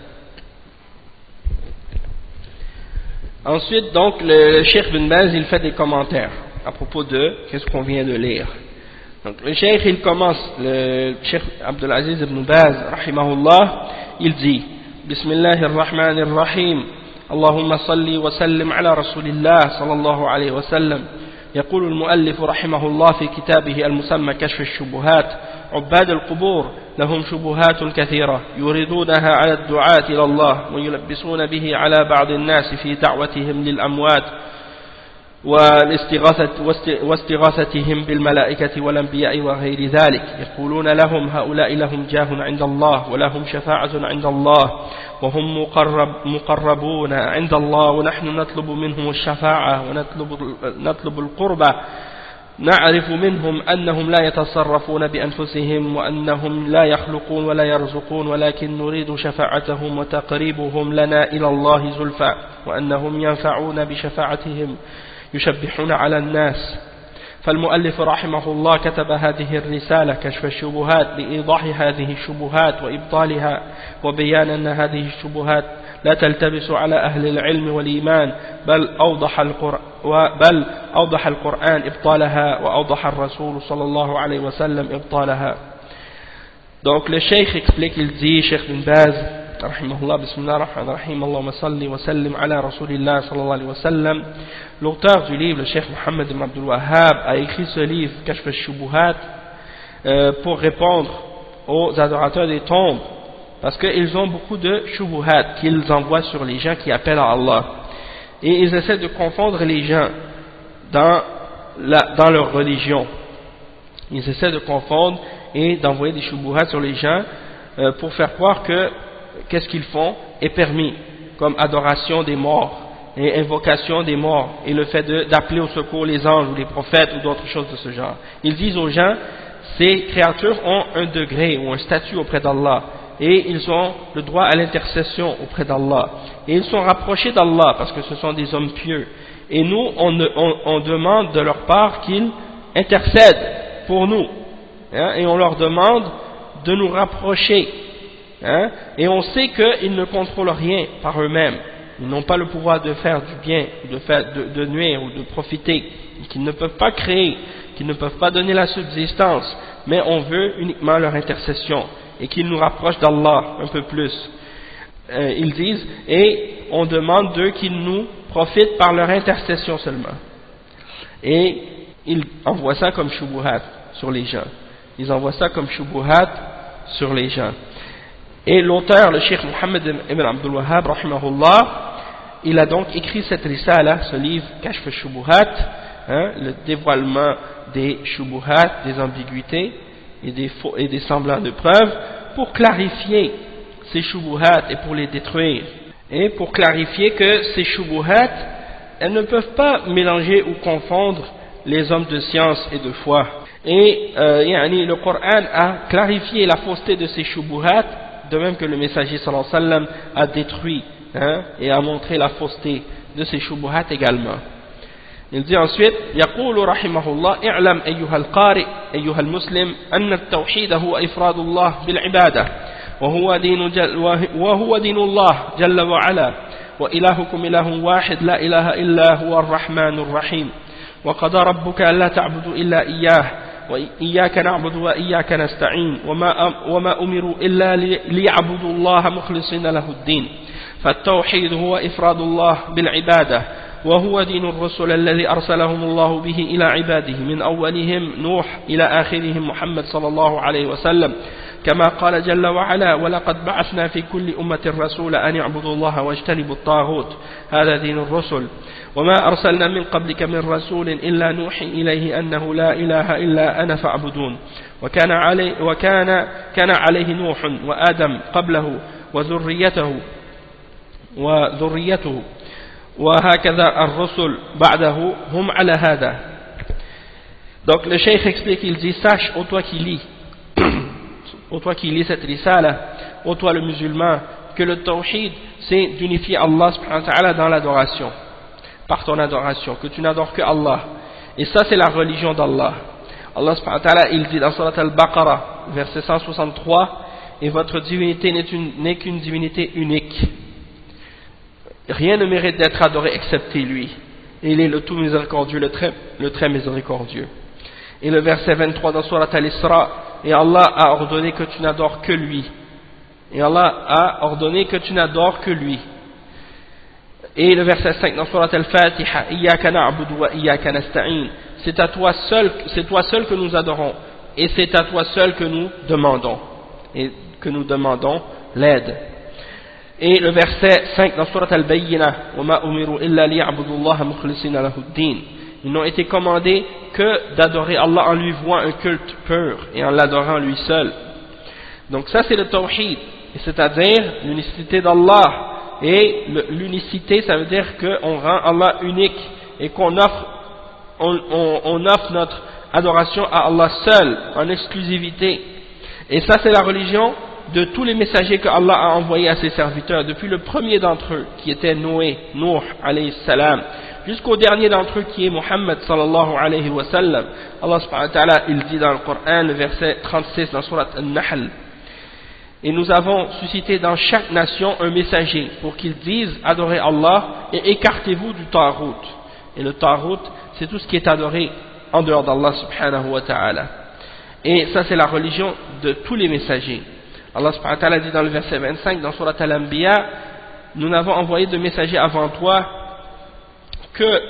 Ensuite, donc, le Cheikh Ibn Baz, il fait des commentaires à propos de qu'est-ce qu'on vient de lire. Donc, le Cheikh, il commence, le Cheikh Abdulaziz Ibn Baz, rahimahullah, il dit: Bismillahir Rahmanir Rahim, Allahumma salli wa sallim ala Rasulillah sallallahu alayhi wa sallam. يقول المؤلف رحمه الله في كتابه المسمى كشف الشبهات: عباد القبور لهم شبهات كثيرة يريدونها على الدعاة إلى الله ويلبسون به على بعض الناس في دعوتهم للأموات واستغاثتهم بالملائكة والأنبياء وغير ذلك. يقولون لهم هؤلاء لهم جاه عند الله ولهم شفاعة عند الله وهم مقربون عند الله ونحن نطلب منهم الشفاعة ونطلب القربة. نعرف منهم أنهم لا يتصرفون بأنفسهم وأنهم لا يخلقون ولا يرزقون ولكن نريد شفاعتهم وتقريبهم لنا إلى الله زلفى وأنهم ينفعون بشفاعتهم يشبحون على الناس فالمؤلف رحمه الله كتب هذه الرسالة كشف الشبهات لإيضاح هذه الشبهات وإبطالها وبيان أن هذه الشبهات لا تلتبس على أهل العلم والإيمان بل أوضح القرآن إبطالها وأوضح الرسول صلى الله عليه وسلم إبطالها. Donc le cheikh explique, il dit, Cheikh bin Baz, rahimahullah, bismillah rahman rahim, Allahumma salli wa sallim ala rasulillah sallallahu alayhi wa sallam. L'auteur du livre, le cheikh Mohammed ibn Abdul Wahhab, a écrit ce livre, Kashf al-Shubuhat, pour répondre aux adorateurs des tombes, parce qu'ils ont beaucoup de shubuhat qu'ils envoient sur les gens qui appellent à Allah. Et ils essaient de confondre les gens dans leur religion. Ils essaient de confondre et d'envoyer des shubuhat sur les gens pour faire croire que qu'est-ce qu'ils font est permis, comme adoration des morts et invocation des morts et le fait d'appeler au secours les anges ou les prophètes ou d'autres choses de ce genre. Ils disent aux gens, ces créatures ont un degré ou un statut auprès d'Allah et ils ont le droit à l'intercession auprès d'Allah et ils sont rapprochés d'Allah parce que ce sont des hommes pieux et nous on demande de leur part qu'ils intercèdent pour nous, hein, et on leur demande de nous rapprocher, hein, et on sait qu'ils ne contrôlent rien par eux-mêmes, ils n'ont pas le pouvoir de faire du bien, de nuire ou de profiter, qu'ils ne peuvent pas créer, qu'ils ne peuvent pas donner la subsistance, mais on veut uniquement leur intercession et qu'ils nous rapprochent d'Allah un peu plus. Ils disent, et on demande d'eux qu'ils nous profitent par leur intercession seulement, et ils envoient ça comme shubuhat sur les gens. Ils envoient ça comme shubuhat sur les gens. Et l'auteur, le cheikh Mohammed ibn Abdul Wahhab, rahimahullah, il a donc écrit cette risala, ce livre, Kashf al-Shubuhat, hein, le dévoilement des shubuhat, des ambiguïtés et des semblants de preuves, pour clarifier ces shubuhat et pour les détruire. Et pour clarifier que ces shubuhat, elles ne peuvent pas mélanger ou confondre les hommes de science et de foi. Et le Coran a clarifié la fausseté de ces shubuhat, de même que le messager sallallahu alayhi wa sallam a détruit, hein, et a montré la fausseté de ces shubuhat également. Il dit ensuite, يقول رحمه الله اعلم أيها القارئ أيها المسلم أن التوحيد هو إفراد الله بالعبادة وهو دين الله جل وعلا وإلهكم إله واحد لا إله إلا هو الرحمن الرحيم وقضى ربك ألا تعبدوا إلا إياه وإياك نعبد وإياك نستعين وما أمروا إلا ليعبدوا الله مخلصين له الدين فالتوحيد هو إفراد الله بالعبادة وهو دين الرسل الذي أرسلهم الله به إلى عباده من أولهم نوح إلى آخرهم محمد صلى الله عليه وسلم كما قال جل وعلا ولقد بعثنا في كل أمة رسولا أن يعبدوا الله واجتنبوا الطاغوت هذا دين الرسل وما أرسلنا من قبلك من رسول إلا نوحي إليه أنه لا إله إلا أنا فاعبدون كان عليه نوح وآدم قبله وذريته وهكذا الرسل بعده هم على هذا. Donc le cheikh explique, il dit, sache, ô toi qui lis cette risala, ô toi le musulman, que le tawhid c'est d'unifier Allah subhanahu wa ta'ala dans l'adoration, par ton adoration, que tu n'adores que Allah, et ça c'est la religion d'Allah. Allah subhanahu wa ta'ala il dit dans Surat al-Baqarah verset 163, et votre divinité n'est qu'une divinité unique, rien ne mérite d'être adoré excepté lui, et il est le tout miséricordieux, le très miséricordieux. Et le verset 23 dans Surat al-Isra, et Allah a ordonné que tu n'adores que lui, et Allah a ordonné que tu n'adores que lui. Et le verset 5 dans Surat al-Fatiha, Iyyaka na'budu wa iyyaka nasta'in, c'est toi seul que nous adorons, et c'est à toi seul que nous demandons l'aide. Et le verset 5 dans Surat al-Bayyinah, وَمَا أُمِرُوا إِلَّا لِيَعْبُدُوا اللَّهَ مُخْلِصِينَ لَهُ الدِّينَ, ils n'ont été commandés que d'adorer Allah en lui vouant un culte pur et en l'adorant lui seul. Donc ça c'est le tawhid, c'est-à-dire l'unicité d'Allah. Et l'unicité ça veut dire qu'on rend Allah unique et qu'on offre notre adoration à Allah seul, en exclusivité. Et ça c'est la religion de tous les messagers que Allah a envoyés à ses serviteurs, depuis le premier d'entre eux, qui était Noé, Nuh alayhi salam, jusqu'au dernier d'entre eux qui est Muhammad sallallahu alayhi wa sallam. Allah subhanahu wa ta'ala, il dit dans le Coran, le verset 36 dans Surat An-Nahl, et nous avons suscité dans chaque nation un messager pour qu'ils disent adorez Allah et écartez-vous du Tarout. Et le Tarout, c'est tout ce qui est adoré en dehors d'Allah subhanahu wa ta'ala. Et ça, c'est la religion de tous les messagers. Allah subhanahu wa ta'ala dit dans le verset 25 dans Surat Al-Anbiya, nous n'avons envoyé de messagers avant toi que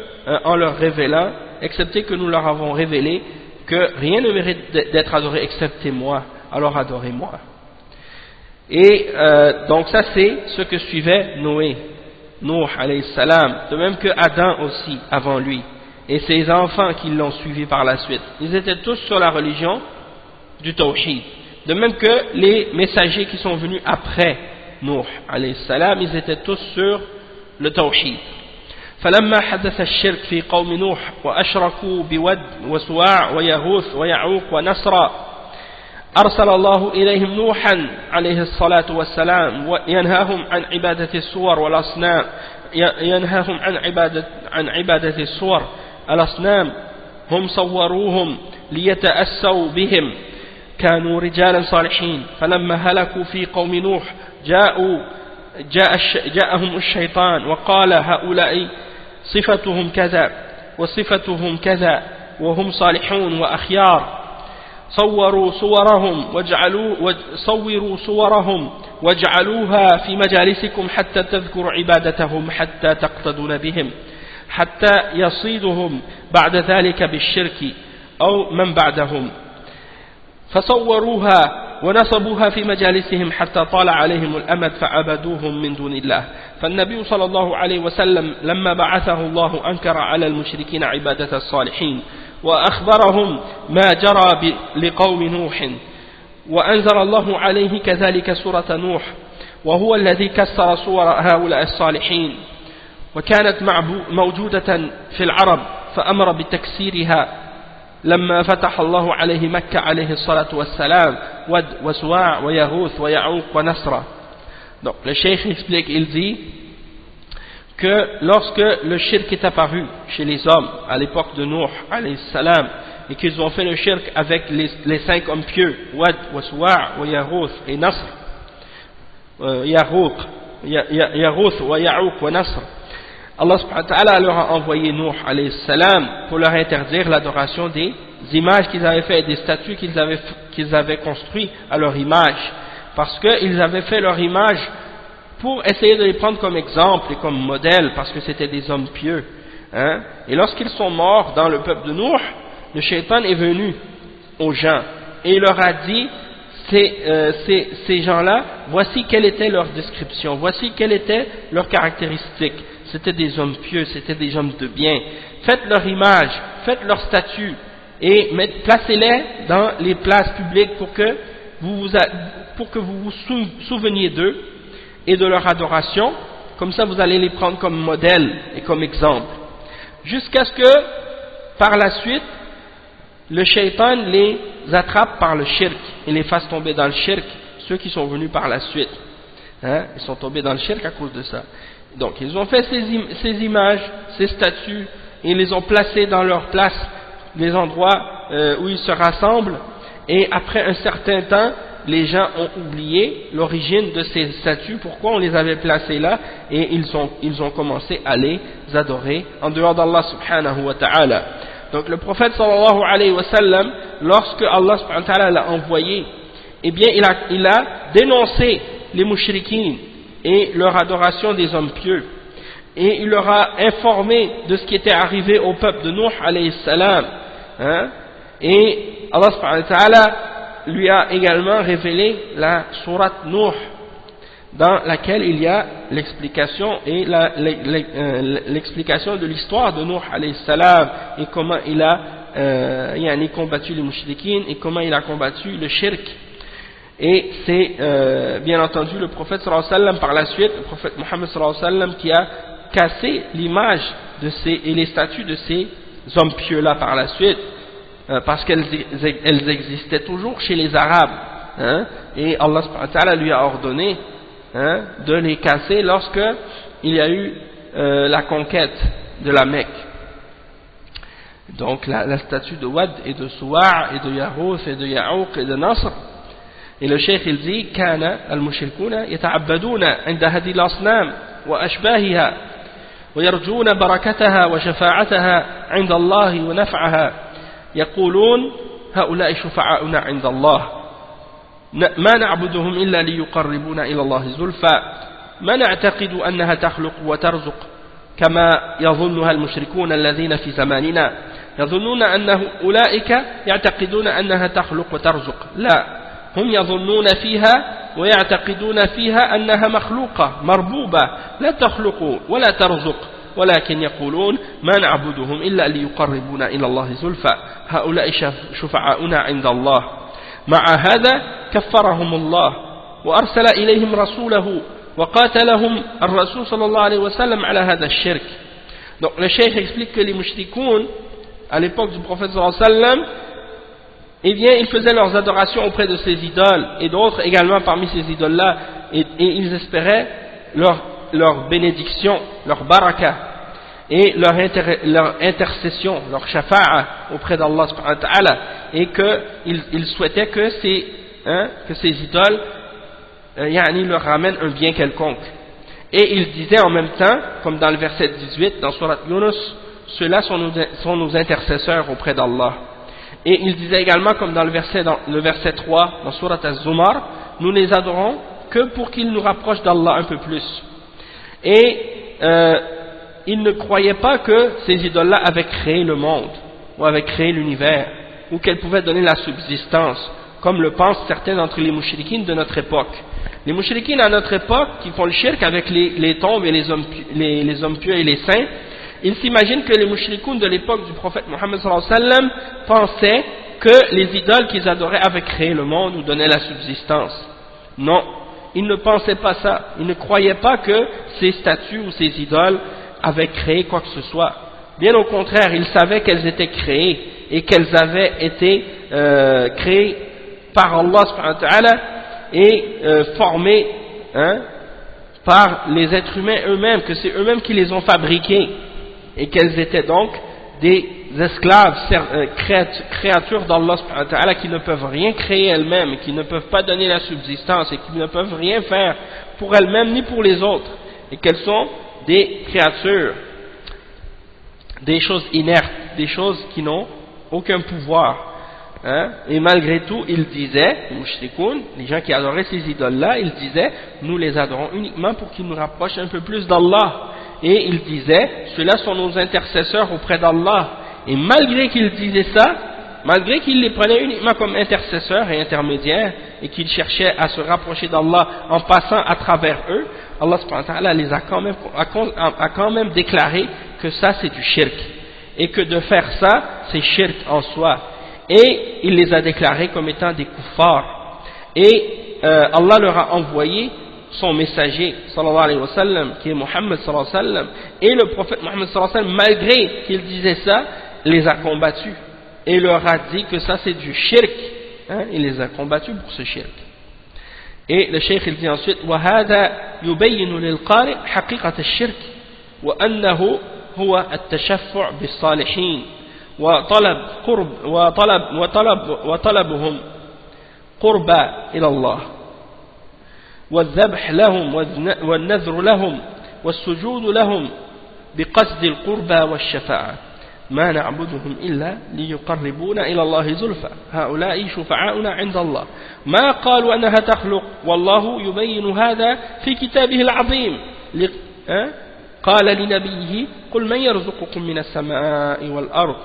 en leur révélant, excepté que nous leur avons révélé que rien ne mérite d'être adoré excepté moi, alors adorez-moi. Et donc ça c'est ce que suivait Noé, Nuh alayhi salam, de même que Adam aussi avant lui, et ses enfants qui l'ont suivi par la suite. Ils étaient tous sur la religion du Tawhid, de même que les messagers qui sont venus après Nuh alayhi salam, ils étaient tous sur le Tawhid. فلما حدث الشرك في قوم نوح وأشركوا بود وسواع ويغوث ويعوق ونسرا أرسل الله إليهم نوحا عليه الصلاة والسلام ينهاهم عن عبادة الصور والأصنام ينهاهم عن عبادة الصور الأصنام هم صوروهم ليتأسوا بهم كانوا رجالا صالحين فلما هلكوا في قوم نوح جاءهم الشيطان وقال هؤلاء صفتهم كذا وصفتهم كذا وهم صالحون وأخيار صوروا صورهم واجعلوها في مجالسكم حتى تذكروا عبادتهم حتى تقتدون بهم حتى يصيدهم بعد ذلك بالشرك أو من بعدهم فصوروها ونصبوها في مجالسهم حتى طال عليهم الأمد فعبدوهم من دون الله فالنبي صلى الله عليه وسلم لما بعثه الله أنكر على المشركين عبادة الصالحين وأخبرهم ما جرى لقوم نوح وأنزل الله عليه كذلك سورة نوح وهو الذي كسر صور هؤلاء الصالحين وكانت موجودة في العرب فأمر بتكسيرها لما فتح الله عليه مكة عليه الصلاة والسلام ود وسواع ويغوث ويعوق ونسرا. Donc le cheikh explique, il dit que lorsque le shirk est apparu chez les hommes à l'époque de Nuh alayhi salam et qu'ils ont fait le shirk avec les 5 hommes pieux Wad, Waswa', Yaghouth et Nasr, Yaghouth wa Ya'ouq wa Nasr, Allah subhanahu wa ta'ala leur a envoyé Nuh alayhi salam pour leur interdire l'adoration des images qu'ils avaient fait, des statues qu'ils avaient construites à leur image, parce qu'ils avaient fait leur image pour essayer de les prendre comme exemple et comme modèle, parce que c'était des hommes pieux, hein? Et lorsqu'ils sont morts dans le peuple de Nuh, le shaitan est venu aux gens et il leur a dit ces gens-là, voici quelle était leur description, voici quelle était leur caractéristique. C'était des hommes pieux, c'était des hommes de bien. Faites leur image, faites leur statue et placez-les dans les places publiques pour que vous vous souveniez d'eux et de leur adoration. Comme ça, vous allez les prendre comme modèle et comme exemple. Jusqu'à ce que, par la suite, le shaitan les attrape par le shirk et les fasse tomber dans le shirk, ceux qui sont venus par la suite. Hein? Ils sont tombés dans le shirk à cause de ça. Donc, ils ont fait ces images, ces statues, et ils les ont placées dans leur place, les endroits où ils se rassemblent, et après un certain temps, les gens ont oublié l'origine de ces statues, pourquoi on les avait placées là, et ils ont commencé à les adorer en dehors d'Allah subhanahu wa ta'ala. Donc le prophète sallallahu alayhi wa sallam, lorsque Allah subhanahu wa ta'ala l'a envoyé, eh bien il a dénoncé les mushrikines et leur adoration des hommes pieux, et il leur a informé de ce qui était arrivé au peuple de Nuh alayhi salam, hein? Et Allah subhanahu wa ta'ala lui a également révélé la sourate Nuh, dans laquelle il y a l'explication et l'explication de l'histoire de Nuh alayhi salam et comment il a combattu les mushrikines et comment il a combattu le shirk. Et c'est bien entendu le prophète sallallahu alayhi wa sallam par la suite, le prophète Mohammed sallallahu alayhi wa sallam, qui a cassé l'image et les statues de ces hommes pieux là par la suite, parce qu'elles existaient toujours chez les Arabes, hein, et Allah subhanahu wa ta'ala lui a ordonné, hein, de les casser lorsque il y a eu la conquête de la Mecque. Donc la statue de Wad et de Suwa' et de Yarouth et de Ya'ouq et de Nasr. Et le cheikh il dit كان المشركون يتعبدون عند هذه الأصنام وأشباهها ويرجون بركتها وشفاعتها عند الله ونفعها يقولون هؤلاء شفعاؤنا عند الله ما نعبدهم إلا ليقربونا إلى الله زلفى ما نعتقد أنها تخلق وترزق كما يظنها المشركون الذين في زماننا يظنون أن أولئك يعتقدون أنها تخلق وترزق لا هم يظنون فيها ويعتقدون فيها أنها مخلوقة مربوبة لا تخلق ولا ترزق ولكن يقولون ما نعبدهم إلا ليقربونا إلى الله زلفى هؤلاء شفعاؤنا عند الله مع هذا كفرهم الله وأرسل إليهم رسوله وقاتلهم الرسول صلى الله عليه وسلم على هذا الشرك. Donc le cheikh explique que les mushrikoun à l'époque du prophète sallallahu alayhi wa sallam, eh bien ils faisaient leurs adorations auprès de ces idoles et d'autres également parmi ces idoles là et ils espéraient leur bénédiction, leur baraka et leur intercession, leur shafa'a auprès d'Allah subhanahu wa ta'ala et qu'ils souhaitaient que ces idoles leur ramènent un bien quelconque. Et ils disaient en même temps, comme dans le verset 18 dans Surat Yunus, ceux-là sont nos intercesseurs auprès d'Allah. Et ils disaient également comme dans le verset 3 dans Surat Az-Zumar, nous les adorons que pour qu'ils nous rapprochent d'Allah un peu plus. Et ils ne croyaient pas que ces idoles-là avaient créé le monde ou avaient créé l'univers ou qu'elles pouvaient donner la subsistance comme le pensent certains d'entre les mouchriquines de notre époque. Les mouchriquines à notre époque qui font le shirk avec les tombes et les hommes pieux et les saints, ils s'imaginent que les mouchrikoun de l'époque du prophète Mohammed sallallahu alayhi wa sallam pensaient que les idoles qu'ils adoraient avaient créé le monde ou donnaient la subsistance. Non, ils ne pensaient pas ça. Ils ne croyaient pas que ces statues ou ces idoles avaient créé quoi que ce soit. Bien au contraire, ils savaient qu'elles étaient créées et qu'elles avaient été créées par Allah subhanahu wa ta'ala et formées par les êtres humains eux-mêmes, que c'est eux-mêmes qui les ont fabriquées et qu'elles étaient donc des esclaves, créatures d'Allah subhanahu wa ta'ala qui ne peuvent rien créer elles-mêmes, qui ne peuvent pas donner la subsistance et qui ne peuvent rien faire pour elles-mêmes ni pour les autres, et qu'elles sont des créatures, des choses inertes, des choses qui n'ont aucun pouvoir. Et malgré tout, ils disaient, les mushrikoun, les gens qui adoraient ces idoles-là, ils disaient, nous les adorons uniquement pour qu'ils nous rapprochent un peu plus d'Allah. Et ils disaient, ceux-là sont nos intercesseurs auprès d'Allah. Et malgré qu'ils disaient ça, malgré qu'ils les prenaient uniquement comme intercesseurs et intermédiaires, et qu'ils cherchaient à se rapprocher d'Allah en passant à travers eux, Allah subhanahu wa ta'ala les a quand même déclaré que ça c'est du shirk. Et que de faire ça, c'est shirk en soi. Et il les a déclarés comme étant des kuffars. Et Allah leur a envoyé son messager, sallallahu alayhi wa sallam, qui est Muhammad sallallahu alayhi wa sallam, et le prophète Muhammad sallallahu alayhi wa sallam, malgré qu'il disait ça, les a combattus. Et leur a dit que ça c'est du shirk. Il les a combattus pour ce shirk. Et le cheikh il dit ensuite, وَهَذَا يُبَيِّنُ لِلْقَارِئ حَقِيقَةَ الشِّرْكِ وَأَنَّهُ هو التشفع بالصالحين وطلبهم قربا إلى الله والذبح لهم والنذر لهم والسجود لهم بقصد القربى والشفاعة ما نعبدهم إلا ليقربونا إلى الله زلفى هؤلاء شفعاؤنا عند الله ما قالوا أنها تخلق والله يبين هذا في كتابه العظيم قال لنبيه قل من يرزقكم من السماء والأرض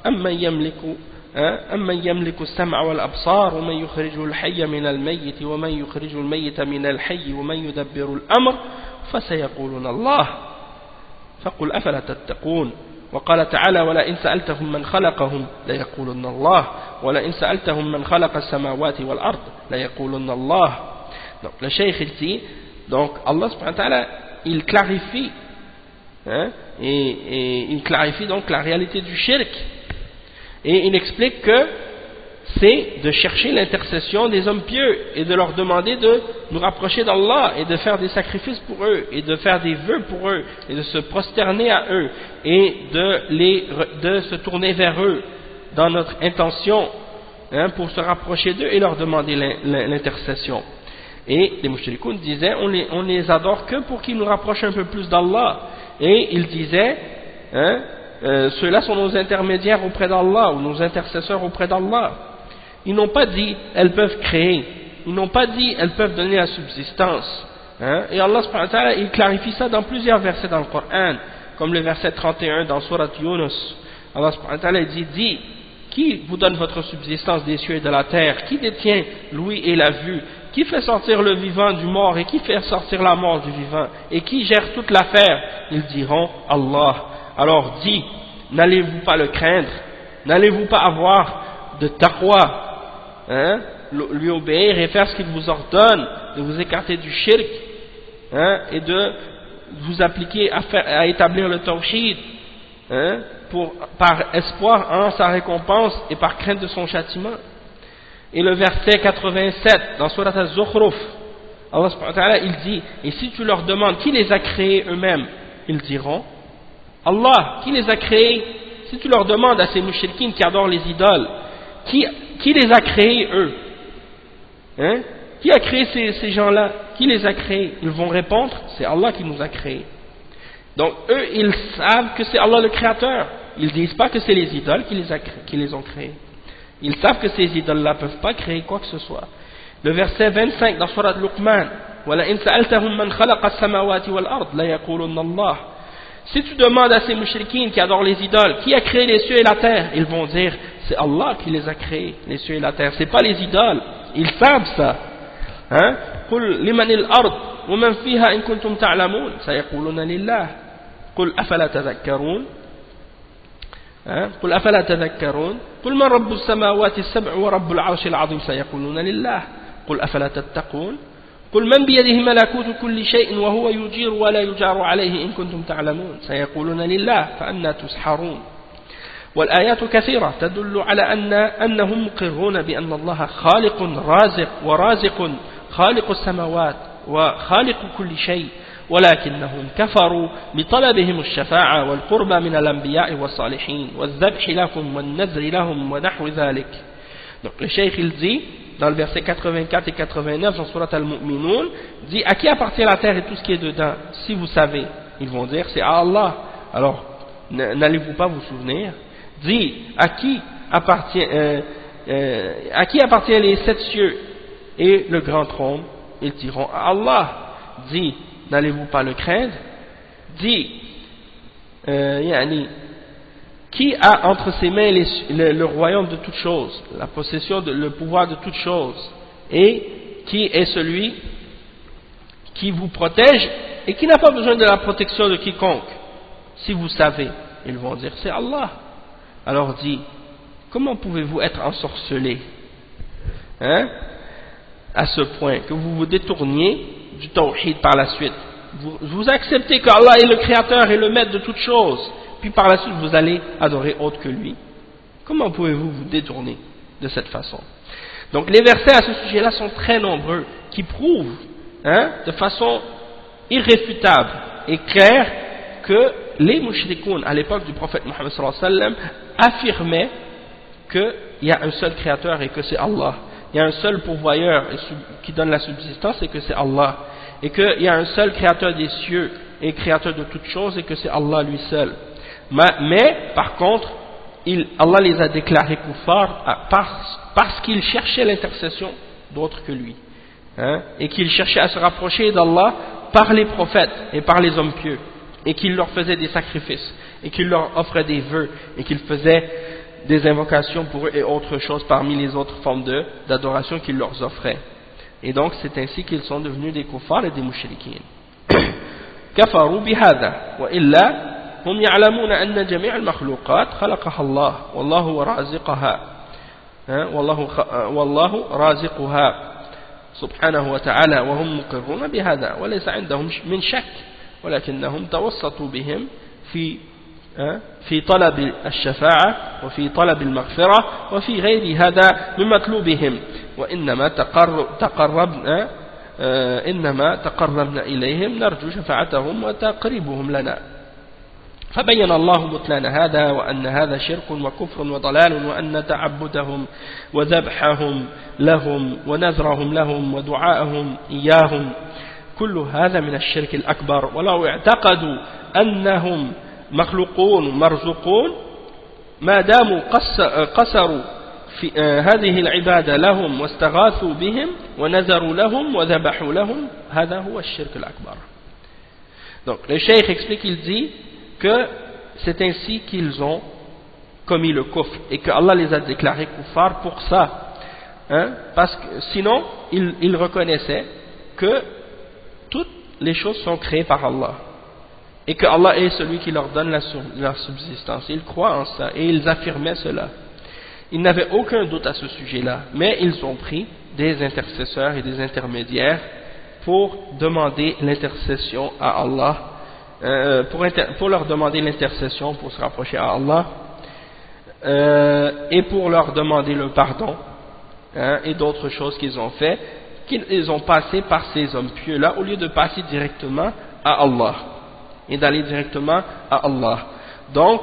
أمن يملك السمع والأبصار ومن يخرج الحي من الميت ومن يخرج الميت من الحي ومن يدبر الأمر فسيقولون الله فقل أفلا تتقون وقال تعالى ولئن سألتهم من خلقهم ليقولن الله ولئن سألتهم من خلق السماوات والأرض ليقولن الله. Donc le cheikh il dit, donc Allah subhanahu wa ta'ala il clarifie et il clarifie donc la réalité du shirk et il explique que c'est de chercher l'intercession des hommes pieux et de leur demander de nous rapprocher d'Allah et de faire des sacrifices pour eux et de faire des vœux pour eux et de se prosterner à eux et de se tourner vers eux dans notre intention, hein, pour se rapprocher d'eux et leur demander l'intercession. Et les mushrikoun disaient on les adore que pour qu'ils nous rapprochent un peu plus d'Allah, et ils disaient, hein, ceux-là sont nos intermédiaires auprès d'Allah ou nos intercesseurs auprès d'Allah. Ils n'ont pas dit elles peuvent créer, ils n'ont pas dit elles peuvent donner la subsistance, hein? Et Allah subhanahu wa ta'ala, il clarifie ça dans plusieurs versets dans le Coran, comme le verset 31 dans Surat Yunus. Allah subhanahu wa ta'ala dit qui vous donne votre subsistance des cieux et de la terre, qui détient l'ouïe et la vue, qui fait sortir le vivant du mort et qui fait sortir la mort du vivant, et qui gère toute l'affaire? Ils diront Allah. Alors dis, n'allez-vous pas le craindre, n'allez-vous pas avoir de taqwa, hein, lui obéir et faire ce qu'il vous ordonne, de vous écarter du shirk, hein, et de vous appliquer à établir le tawhid, hein, par espoir en sa récompense et par crainte de son châtiment. Et le verset 87 dans Surat Az-Zukhruf, Allah subhanahu wa ta'ala, il dit, et si tu leur demandes qui les a créés eux-mêmes, ils diront Allah. Qui les a créés? Si tu leur demandes à ces mushrikines qui adorent les idoles, qui les a créés eux, hein? Qui a créé ces gens-là? Qui les a créés? Ils vont répondre, c'est Allah qui nous a créés. Donc eux, ils savent que c'est Allah le créateur. Ils ne disent pas que c'est les idoles qui les ont créés. Ils savent que ces idoles-là ne peuvent pas créer quoi que ce soit. Le verset 25 dans Surat Luqman, وَلَئِنْ سَأَلْتَهُمْ مَنْ خَلَقَ السَّمَاوَاتِ وَالْأَرْضِ لَيَقُولُنَّ اللَّهُ. Si tu demandes à ces mushrikines qui adorent les idoles, qui a créé les cieux et la terre, ils vont dire, c'est Allah qui les a créés, les cieux et la terre, c'est pas les idoles. Ils savent ça. Hein? قُلْ لِمَنِ الْأَرْضِ وَمَنْ فِيهَا إِن كُنْتُمْ تَعْلَمُونَ سَيَقُولُونَ لِلَّهِ قُلْ أَفَلَا تَذَكَّرُونَ قُلْ أَفَلَا تَذَكَّرُونَ قُلْ مَنْ رَبُّ السَّمَاوَاتِ السَّبْعِ وَرَبُّ الْعَرْشِ الْعَظِيمِ سَيَقُولُونَ لِلَّهِ قُلْ أَفَلَا تَتَّقُونَ قُلْ مَنْ بِيَدِهِ مَلَكُوتُ كُلِّ شَيْءٍ وَهُوَ يُجِيرُ وَلَا يُجَارُ عَلَيْهِ إِن كُنْتُمْ تَعْلَمُونَ سَيَقُولُونَ لِلَّهِ فَأَنَّى تُسْحَرُونَ. والآيات كثيرة تدل على أنهم مقرون بأن الله خالق رازق ورازق خالق السماوات وخالق كل شيء، ولكنهم كفروا بطلبهم الشفاعة والقربى من الأنبياء والصالحين والذبح لهم والنذر لهم ونحو ذلك. Donc le cheikh il dit dans le verset 84 et 89 dans Surat Al-Mu'minun, dit à qui appartient la terre et tout ce qui est dedans? Si vous savez, ils vont dire c'est à Allah. Alors n'allez-vous pas vous souvenir? Dit à qui appartient les sept cieux et le grand trône? Ils diront à Allah. Dit n'allez-vous pas le craindre? Dit qui a entre ses mains le royaume de toutes choses, la possession, le pouvoir de toutes choses, et qui est celui qui vous protège et qui n'a pas besoin de la protection de quiconque? Si vous savez, ils vont dire c'est Allah. Alors dit, comment pouvez-vous être ensorcelés, hein, à ce point que vous vous détourniez du tawhid par la suite? Vous acceptez qu'Allah est le créateur et le maître de toutes choses, puis par la suite vous allez adorer autre que lui. Comment pouvez-vous vous détourner de cette façon? Donc les versets à ce sujet-là sont très nombreux, qui prouvent, hein, de façon irréfutable et claire que les mushrikoun à l'époque du prophète Mohammed sallallahu alayhi wa sallam affirmaient qu'il y a un seul créateur et que c'est Allah. Il y a un seul pourvoyeur qui donne la subsistance et que c'est Allah. Et qu'il y a un seul créateur des cieux et créateur de toutes choses et que c'est Allah lui seul. Mais par contre, Allah les a déclarés kuffar parce qu'ils cherchaient l'intercession d'autres que lui, hein, et qu'ils cherchaient à se rapprocher d'Allah par les prophètes et par les hommes pieux, et qu'ils leur faisaient des sacrifices et qu'ils leur offraient des vœux et qu'ils faisaient des invocations pour eux et autres choses parmi les autres formes d'adoration qu'ils leur offraient. Et donc c'est ainsi qu'ils sont devenus des kuffars et des mushrikines. كفروا بهذا وإلا هم يعلمون أن جميع المخلوقات خلقها الله والله رازقها والله رازقها سبحانه وتعالى وهم مقرون بهذا وليس عندهم من شك ولكنهم توسطوا بهم في في طلب الشفاعة وفي طلب المغفرة وفي غير هذا من مطلوبهم وإنما تقربنا إليهم نرجو شفاعتهم وتقريبهم لنا. فبين الله بطلان هذا وأن هذا شرك وكفر وضلال وأن تعبدهم وذبحهم لهم ونذرهم لهم ودعاءهم إياهم كل هذا من الشرك الأكبر. ولو اعتقدوا أنهم مخلوقون مرزقون ما داموا قصروا في هذه العبادة لهم واستغاثوا بهم ونذروا لهم وذبحوا لهم هذا هو الشرك الأكبر. Donc le cheikh explique, il dit que c'est ainsi qu'ils ont commis le kufr et que Allah les a déclarés kuffar pour ça, parce que sinon ils reconnaissaient que toutes les choses sont créées par Allah et que Allah est celui qui leur donne leur subsistance. Ils croient en ça et ils affirmaient cela. Ils n'avaient aucun doute à ce sujet-là, mais ils ont pris des intercesseurs et des intermédiaires pour demander l'intercession à Allah, pour leur demander l'intercession pour se rapprocher à Allah, et pour leur demander le pardon, et d'autres choses qu'ils ont fait, qu'ils ont passé par ces hommes pieux-là au lieu de passer directement à Allah et d'aller directement à Allah. Donc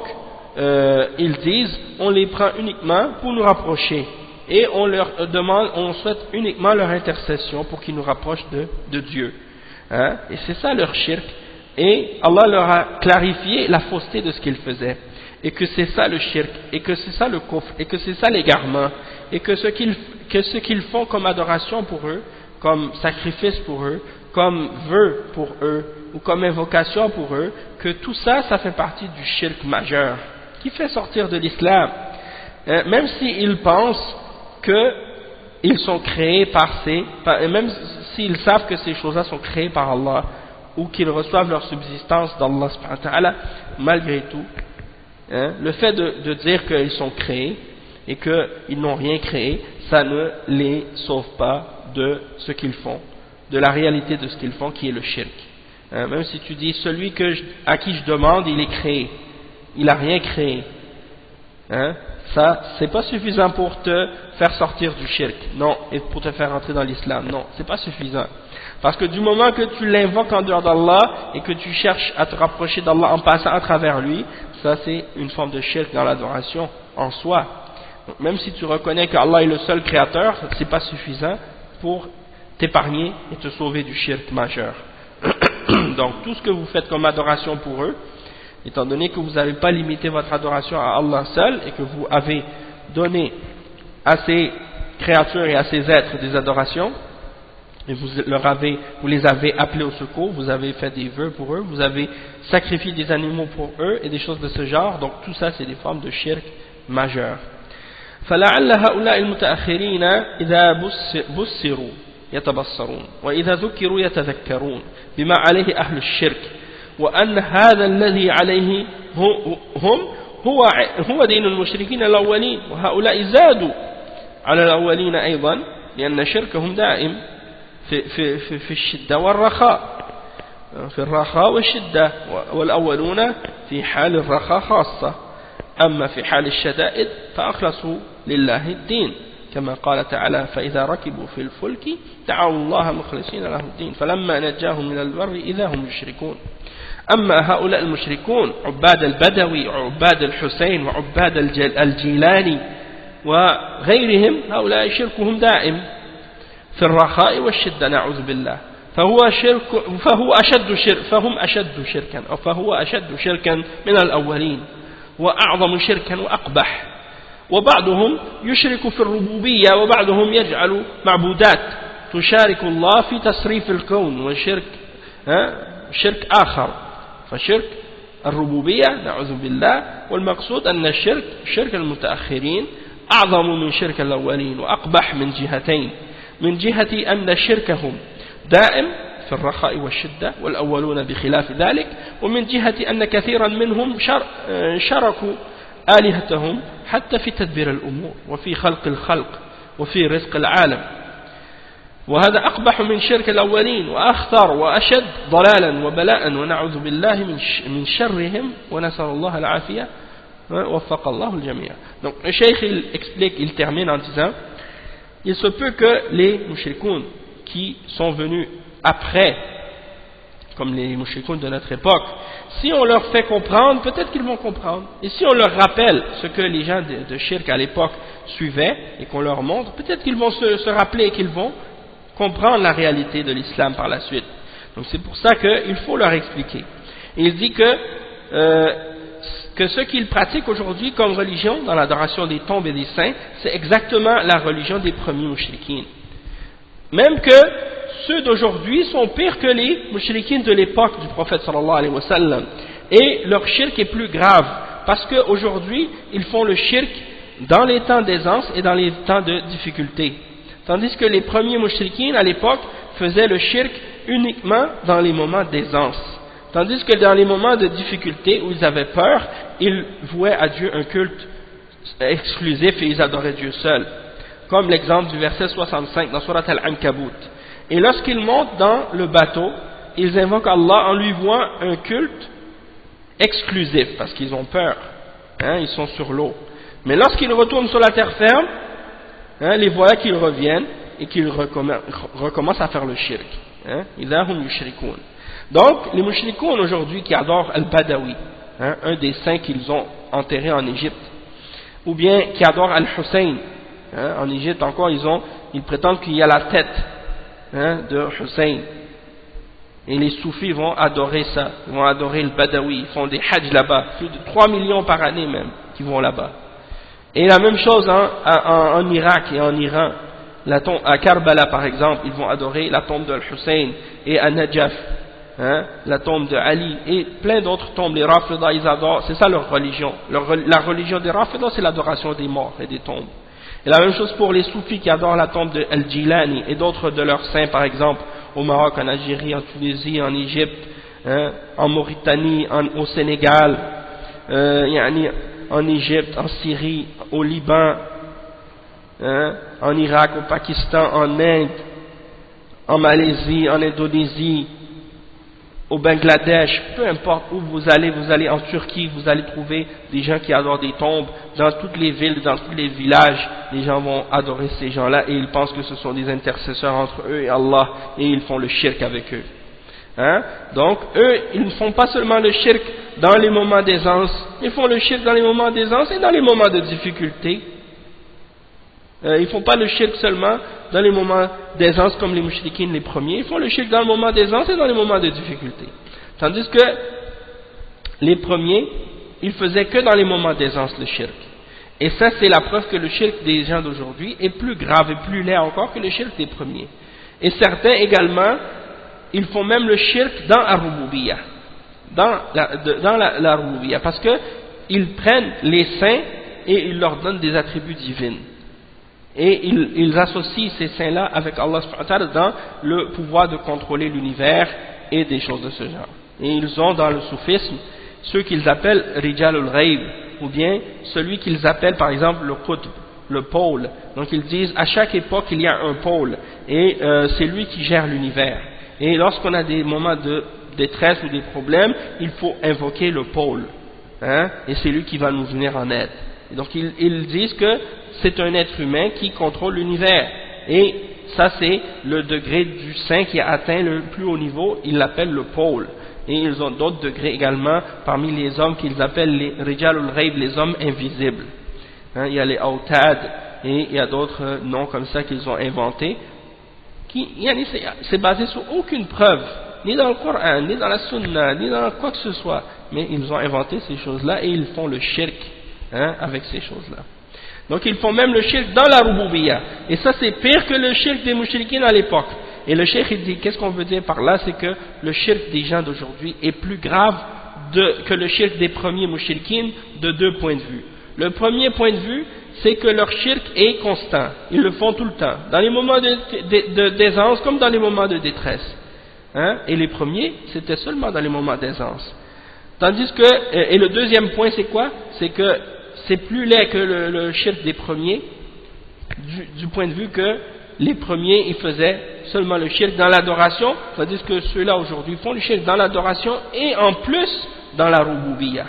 ils disent on les prend uniquement pour nous rapprocher et on leur demande, on souhaite uniquement leur intercession pour qu'ils nous rapprochent de Dieu, et c'est ça leur shirk. Et Allah leur a clarifié la fausseté de ce qu'ils faisaient, et que c'est ça le shirk, et que c'est ça le kufr, et que c'est ça l'égarement, et que ce qu'ils font comme adoration pour eux, comme sacrifice pour eux, comme vœu pour eux, ou comme invocation pour eux, que tout ça, ça fait partie du shirk majeur, qui fait sortir de l'islam, même s'ils pensent qu'ils sont créés même s'ils savent que ces choses-là sont créées par Allah, ou qu'ils reçoivent leur subsistance d'Allah subhanahu wa ta'ala, malgré tout, le fait de dire qu'ils sont créés et qu'ils n'ont rien créé, ça ne les sauve pas de ce qu'ils font, de la réalité de ce qu'ils font qui est le shirk. Même si tu dis celui à qui je demande il est créé, il n'a rien créé, ça c'est pas suffisant pour te faire sortir du shirk, non, et pour te faire entrer dans l'islam, non, c'est pas suffisant. Parce que du moment que tu l'invoques en dehors d'Allah et que tu cherches à te rapprocher d'Allah en passant à travers lui, ça c'est une forme de shirk dans l'adoration en soi. Donc, même si tu reconnais qu'Allah est le seul créateur, c'est pas suffisant pour t'épargner et te sauver du shirk majeur. Donc tout ce que vous faites comme adoration pour eux, étant donné que vous n'avez pas limité votre adoration à Allah seul et que vous avez donné à ces créatures et à ces êtres des adorations, et vous les avez appelés au secours, vous avez fait des vœux pour eux, vous avez sacrifié des animaux pour eux et des choses de ce genre, donc tout ça c'est des formes de shirk majeur. فلعل هؤلاء المتأخرين إذا بصروا يتبصرون وإذا ذكروا يتذكرون بما عليه أهل الشرك وأن هذا الذي عليه هم هو دين المشركين الأولين وهؤلاء زادوا على الأولين أيضا لأن شركهم دائم في الشدة والرخاء، في الرخاء والشدة، والأولون في حال الرخاء خاصة، أما في حال الشدائد فأخلصوا لله الدين كما قال تعالى فإذا ركبوا في الفلك دعوا الله مخلصين له الدين فلما نجاهم من البر إذا هم يشركون. أما هؤلاء المشركون عباد البدوي وعباد الحسين وعباد الجيلاني وغيرهم هؤلاء شركهم دائم في الرخاء والشدة نعوذ بالله، فهم أشد شركا أو فهو أشد شركا من الأولين وأعظم شركا وأقبح. وبعضهم يشرك في الربوبية وبعضهم يجعل معبودات تشارك الله في تصريف الكون وشرك شرك آخر، فشرك الربوبية نعوذ بالله. والمقصود أن الشرك شرك المتأخرين أعظم من شرك الأولين وأقبح من جهتين، من جهة أن شركهم دائم في الرخاء والشدة والأولون بخلاف ذلك، ومن جهة أن كثيرا منهم شركوا آلهتهم حتى في تدبير الأمور وفي خلق الخلق وفي رزق العالم. وهذا أقبح من شرك الأولين وأخطر وأشد ضلالا وبلاء ونعوذ بالله من شرهم ونسأل الله العافية وفق الله الجميع. Donc le cheikh il explique, il termine en disant, il se peut que les mushrikoun qui sont venus après, comme les mushrikoun de notre époque, si on leur fait comprendre, peut-être qu'ils vont comprendre. Et si on leur rappelle ce que les gens de shirk à l'époque suivaient et qu'on leur montre, peut-être qu'ils vont se rappeler et qu'ils vont comprendre la réalité de l'islam par la suite. Donc c'est pour ça qu'il faut leur expliquer. Et il dit que ce qu'ils pratiquent aujourd'hui comme religion dans l'adoration des tombes et des saints, c'est exactement la religion des premiers mushrikines. Même que ceux d'aujourd'hui sont pires que les mushrikines de l'époque du prophète sallallahu alayhi wa sallam. Et leur shirk est plus grave, parce qu'aujourd'hui, ils font le shirk dans les temps d'aisance et dans les temps de difficulté. Tandis que les premiers mushrikines à l'époque faisaient le shirk uniquement dans les moments d'aisance. Tandis que dans les moments de difficulté où ils avaient peur, ils vouaient à Dieu un culte exclusif et ils adoraient Dieu seul. Comme l'exemple du verset 65 dans Surat Al-Ankabut. Et lorsqu'ils montent dans le bateau, ils invoquent Allah en lui vouant un culte exclusif parce qu'ils ont peur. Ils sont sur l'eau. Mais lorsqu'ils retournent sur la terre ferme, les voilà qu'ils reviennent et qu'ils recommencent à faire le shirk. Idahum yushrikun. Donc, les mushrikoun aujourd'hui qui adorent Al-Badawi, un des saints qu'ils ont enterré en Égypte, ou bien qui adorent Al-Hussein, en Égypte encore, ils prétendent qu'il y a la tête de Hussein. Et les soufis vont adorer ça, ils vont adorer le Badawi, ils font des hajj là-bas, plus de 3 millions par année même, qui vont là-bas. Et la même chose en Irak et en Iran, à Karbala par exemple, ils vont adorer la tombe de Hussein, et à Najaf, la tombe de Ali, et plein d'autres tombes. Les Rafida, ils adorent, c'est ça leur religion. La religion des Rafida, c'est l'adoration des morts et des tombes. Et la même chose pour les soufis qui adorent la tombe de Al-Jilani et d'autres de leurs saints, par exemple, au Maroc, en Algérie, en Tunisie, en Égypte, en Mauritanie, au Sénégal, en Égypte, en Syrie, au Liban, en Irak, au Pakistan, en Inde, en Malaisie, en Indonésie, au Bangladesh, peu importe où vous allez en Turquie, vous allez trouver des gens qui adorent des tombes. Dans toutes les villes, dans tous les villages, les gens vont adorer ces gens-là et ils pensent que ce sont des intercesseurs entre eux et Allah et ils font le shirk avec eux. Donc, eux, ils ne font pas seulement le shirk dans les moments d'aisance, ils font le shirk dans les moments d'aisance et dans les moments de difficulté. Ils ne font pas le shirk seulement dans les moments d'aisance comme les mushrikines les premiers, ils font le shirk dans le moment d'aisance et dans les moments de difficulté. Tandis que les premiers, ils faisaient que dans les moments d'aisance le shirk. Et ça c'est la preuve que le shirk des gens d'aujourd'hui est plus grave et plus laid encore que le shirk des premiers. Et certains également, ils font même le shirk dans Ar-Rububiyyah, dans la Rububiyyah, parce que ils prennent les saints et ils leur donnent des attributs divins. Et ils associent ces saints-là avec Allah subhanahu wa ta'ala dans le pouvoir de contrôler l'univers et des choses de ce genre. Et ils ont dans le soufisme ceux qu'ils appellent Rijalul Ghaib, ou bien celui qu'ils appellent par exemple le Qutb, le pôle. Donc ils disent à chaque époque il y a un pôle et c'est lui qui gère l'univers. Et lorsqu'on a des moments de détresse ou des problèmes, il faut invoquer le pôle, et c'est lui qui va nous venir en aide. Et donc ils disent que c'est un être humain qui contrôle l'univers. Et ça c'est le degré du saint qui a atteint le plus haut niveau, ils l'appellent le pôle. Et ils ont d'autres degrés également parmi les hommes qu'ils appellent les Rijalul Ghaib, les hommes invisibles. Il y a les Autad et il y a d'autres noms comme ça qu'ils ont inventés. C'est basé sur aucune preuve, ni dans le Coran, ni dans la Sunna, ni dans quoi que ce soit. Mais ils ont inventé ces choses-là et ils font le shirk avec ces choses-là. Donc ils font même le shirk dans la Rububiyyah. Et ça c'est pire que le shirk des mushrikines à l'époque. Et le cheikh il dit, qu'est-ce qu'on veut dire par là? C'est que le shirk des gens d'aujourd'hui est plus grave que le shirk des premiers mushrikines de deux points de vue. Le premier point de vue, c'est que leur shirk est constant. Ils le font tout le temps. Dans les moments d'aisance comme dans les moments de détresse. Et les premiers, c'était seulement dans les moments d'aisance. Tandis que, et le deuxième point c'est quoi? C'est que c'est plus laid que le shirk des premiers, du point de vue que les premiers ils faisaient seulement le shirk dans l'adoration, c'est-à-dire que ceux-là aujourd'hui font le shirk dans l'adoration et en plus dans la rububiyyah,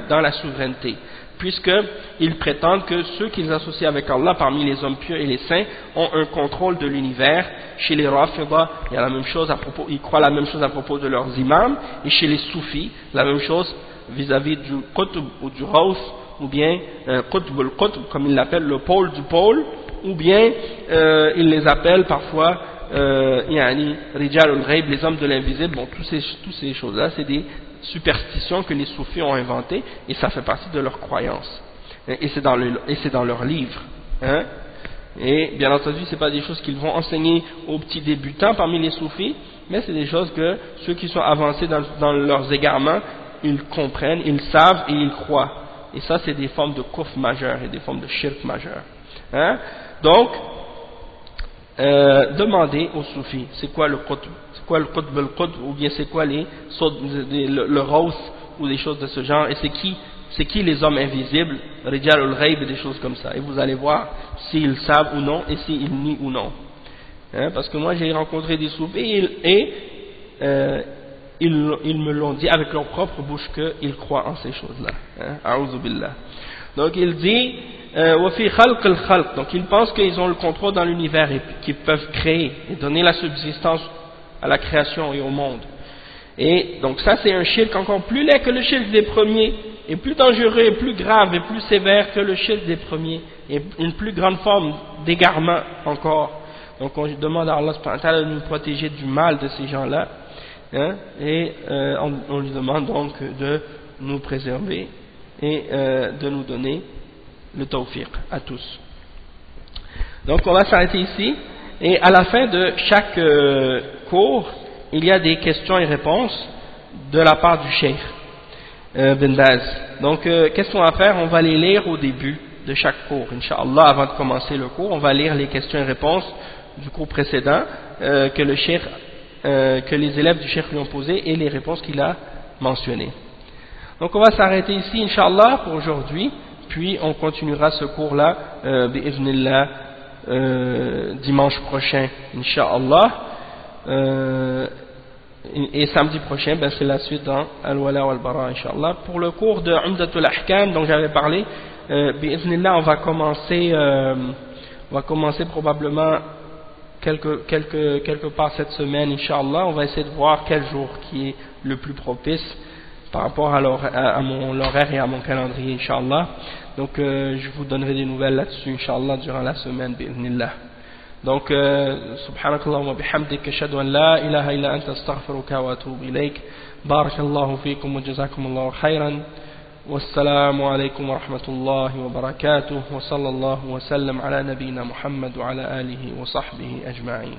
dans la souveraineté, puisqu'ils prétendent que ceux qu'ils associent avec Allah parmi les hommes pieux et les saints ont un contrôle de l'univers. Chez les Rafida, il y a la même chose à propos, ils croient la même chose à propos de leurs imams, et chez les Soufis, la même chose vis-à-vis du Qutb ou du Ghawth, ou bien Qutb al-Qutb, comme ils l'appellent, le pôle du pôle, ou bien ils les appellent parfois yani Rijal al-Ghayb, les hommes de l'invisible. Bon, toutes ces choses-là, c'est des superstitions que les soufis ont inventées, et ça fait partie de leur croyance, et c'est dans leurs livres, et bien entendu c'est pas des choses qu'ils vont enseigner aux petits débutants parmi les soufis, mais c'est des choses que ceux qui sont avancés dans leurs égarements, ils comprennent, ils savent et ils croient, et ça c'est des formes de kufr majeur et des formes de shirk majeur, donc demandez aux soufis c'est quoi le qutb, c'est quoi le qutb al-qutb, ou bien c'est quoi le ghawth ou des choses de ce genre, et c'est qui les hommes invisibles, rijal al-ghayb et des choses comme ça, et vous allez voir s'ils savent ou non et s'ils nient ou non, parce que moi j'ai rencontré des soufis et ils me l'ont dit avec leur propre bouche qu'ils croient en ces choses-là, a'udhu billah. Donc il dit وفي خلق الخلق, donc ils pensent qu'ils ont le contrôle dans l'univers et qu'ils peuvent créer et donner la subsistance à la création et au monde, et donc ça c'est un shirk encore plus laid que le shirk des premiers, et plus dangereux et plus grave et plus sévère que le shirk des premiers, et une plus grande forme d'égarement encore. Donc on demande à Allah subhanahu wa ta'ala de nous protéger du mal de ces gens-là, et on lui demande donc de nous préserver et de nous donner le tawfiq à tous. Donc on va s'arrêter ici, et à la fin de chaque cours il y a des questions et réponses de la part du Cheikh Ben Baz. Donc qu'est-ce qu'on va faire? On va les lire au début de chaque cours, Inch'Allah. Avant de commencer le cours, on va lire les questions et réponses du cours précédent que le Cheikh, que les élèves du Cheikh lui ont posées, et les réponses qu'il a mentionnées. Donc on va s'arrêter ici, Inch'Allah, pour aujourd'hui, puis on continuera ce cours-là bi'idhnillah dimanche prochain, Inch'Allah, et samedi prochain, ben c'est la suite dans Al-Wala wal-Bara, Inch'Allah. Pour le cours de Umdatul Ahkam dont j'avais parlé, bi'idhnillah, on va commencer probablement quelque part cette semaine, Inch'Allah. On va essayer de voir quel jour qui est le plus propice par rapport à mon horaire et à mon calendrier, Inch'Allah. Donc je vous donnerai des nouvelles là-dessus, Inch'Allah, durant la semaine, bi'idhnillah. Donc subhanakallahu wa bihamdik, ashhadu an la ilaha illa anta, astaghfiruka wa atubu ilayk. Barakallahu fikum wa jazakumullahu khayran. Wassalamu alaykum wa rahmatullahi wa barakatuh. Wa sallallahu wa sallam ala nabiyyina Muhammad wa ala alihi wa sahbihi ajma'in.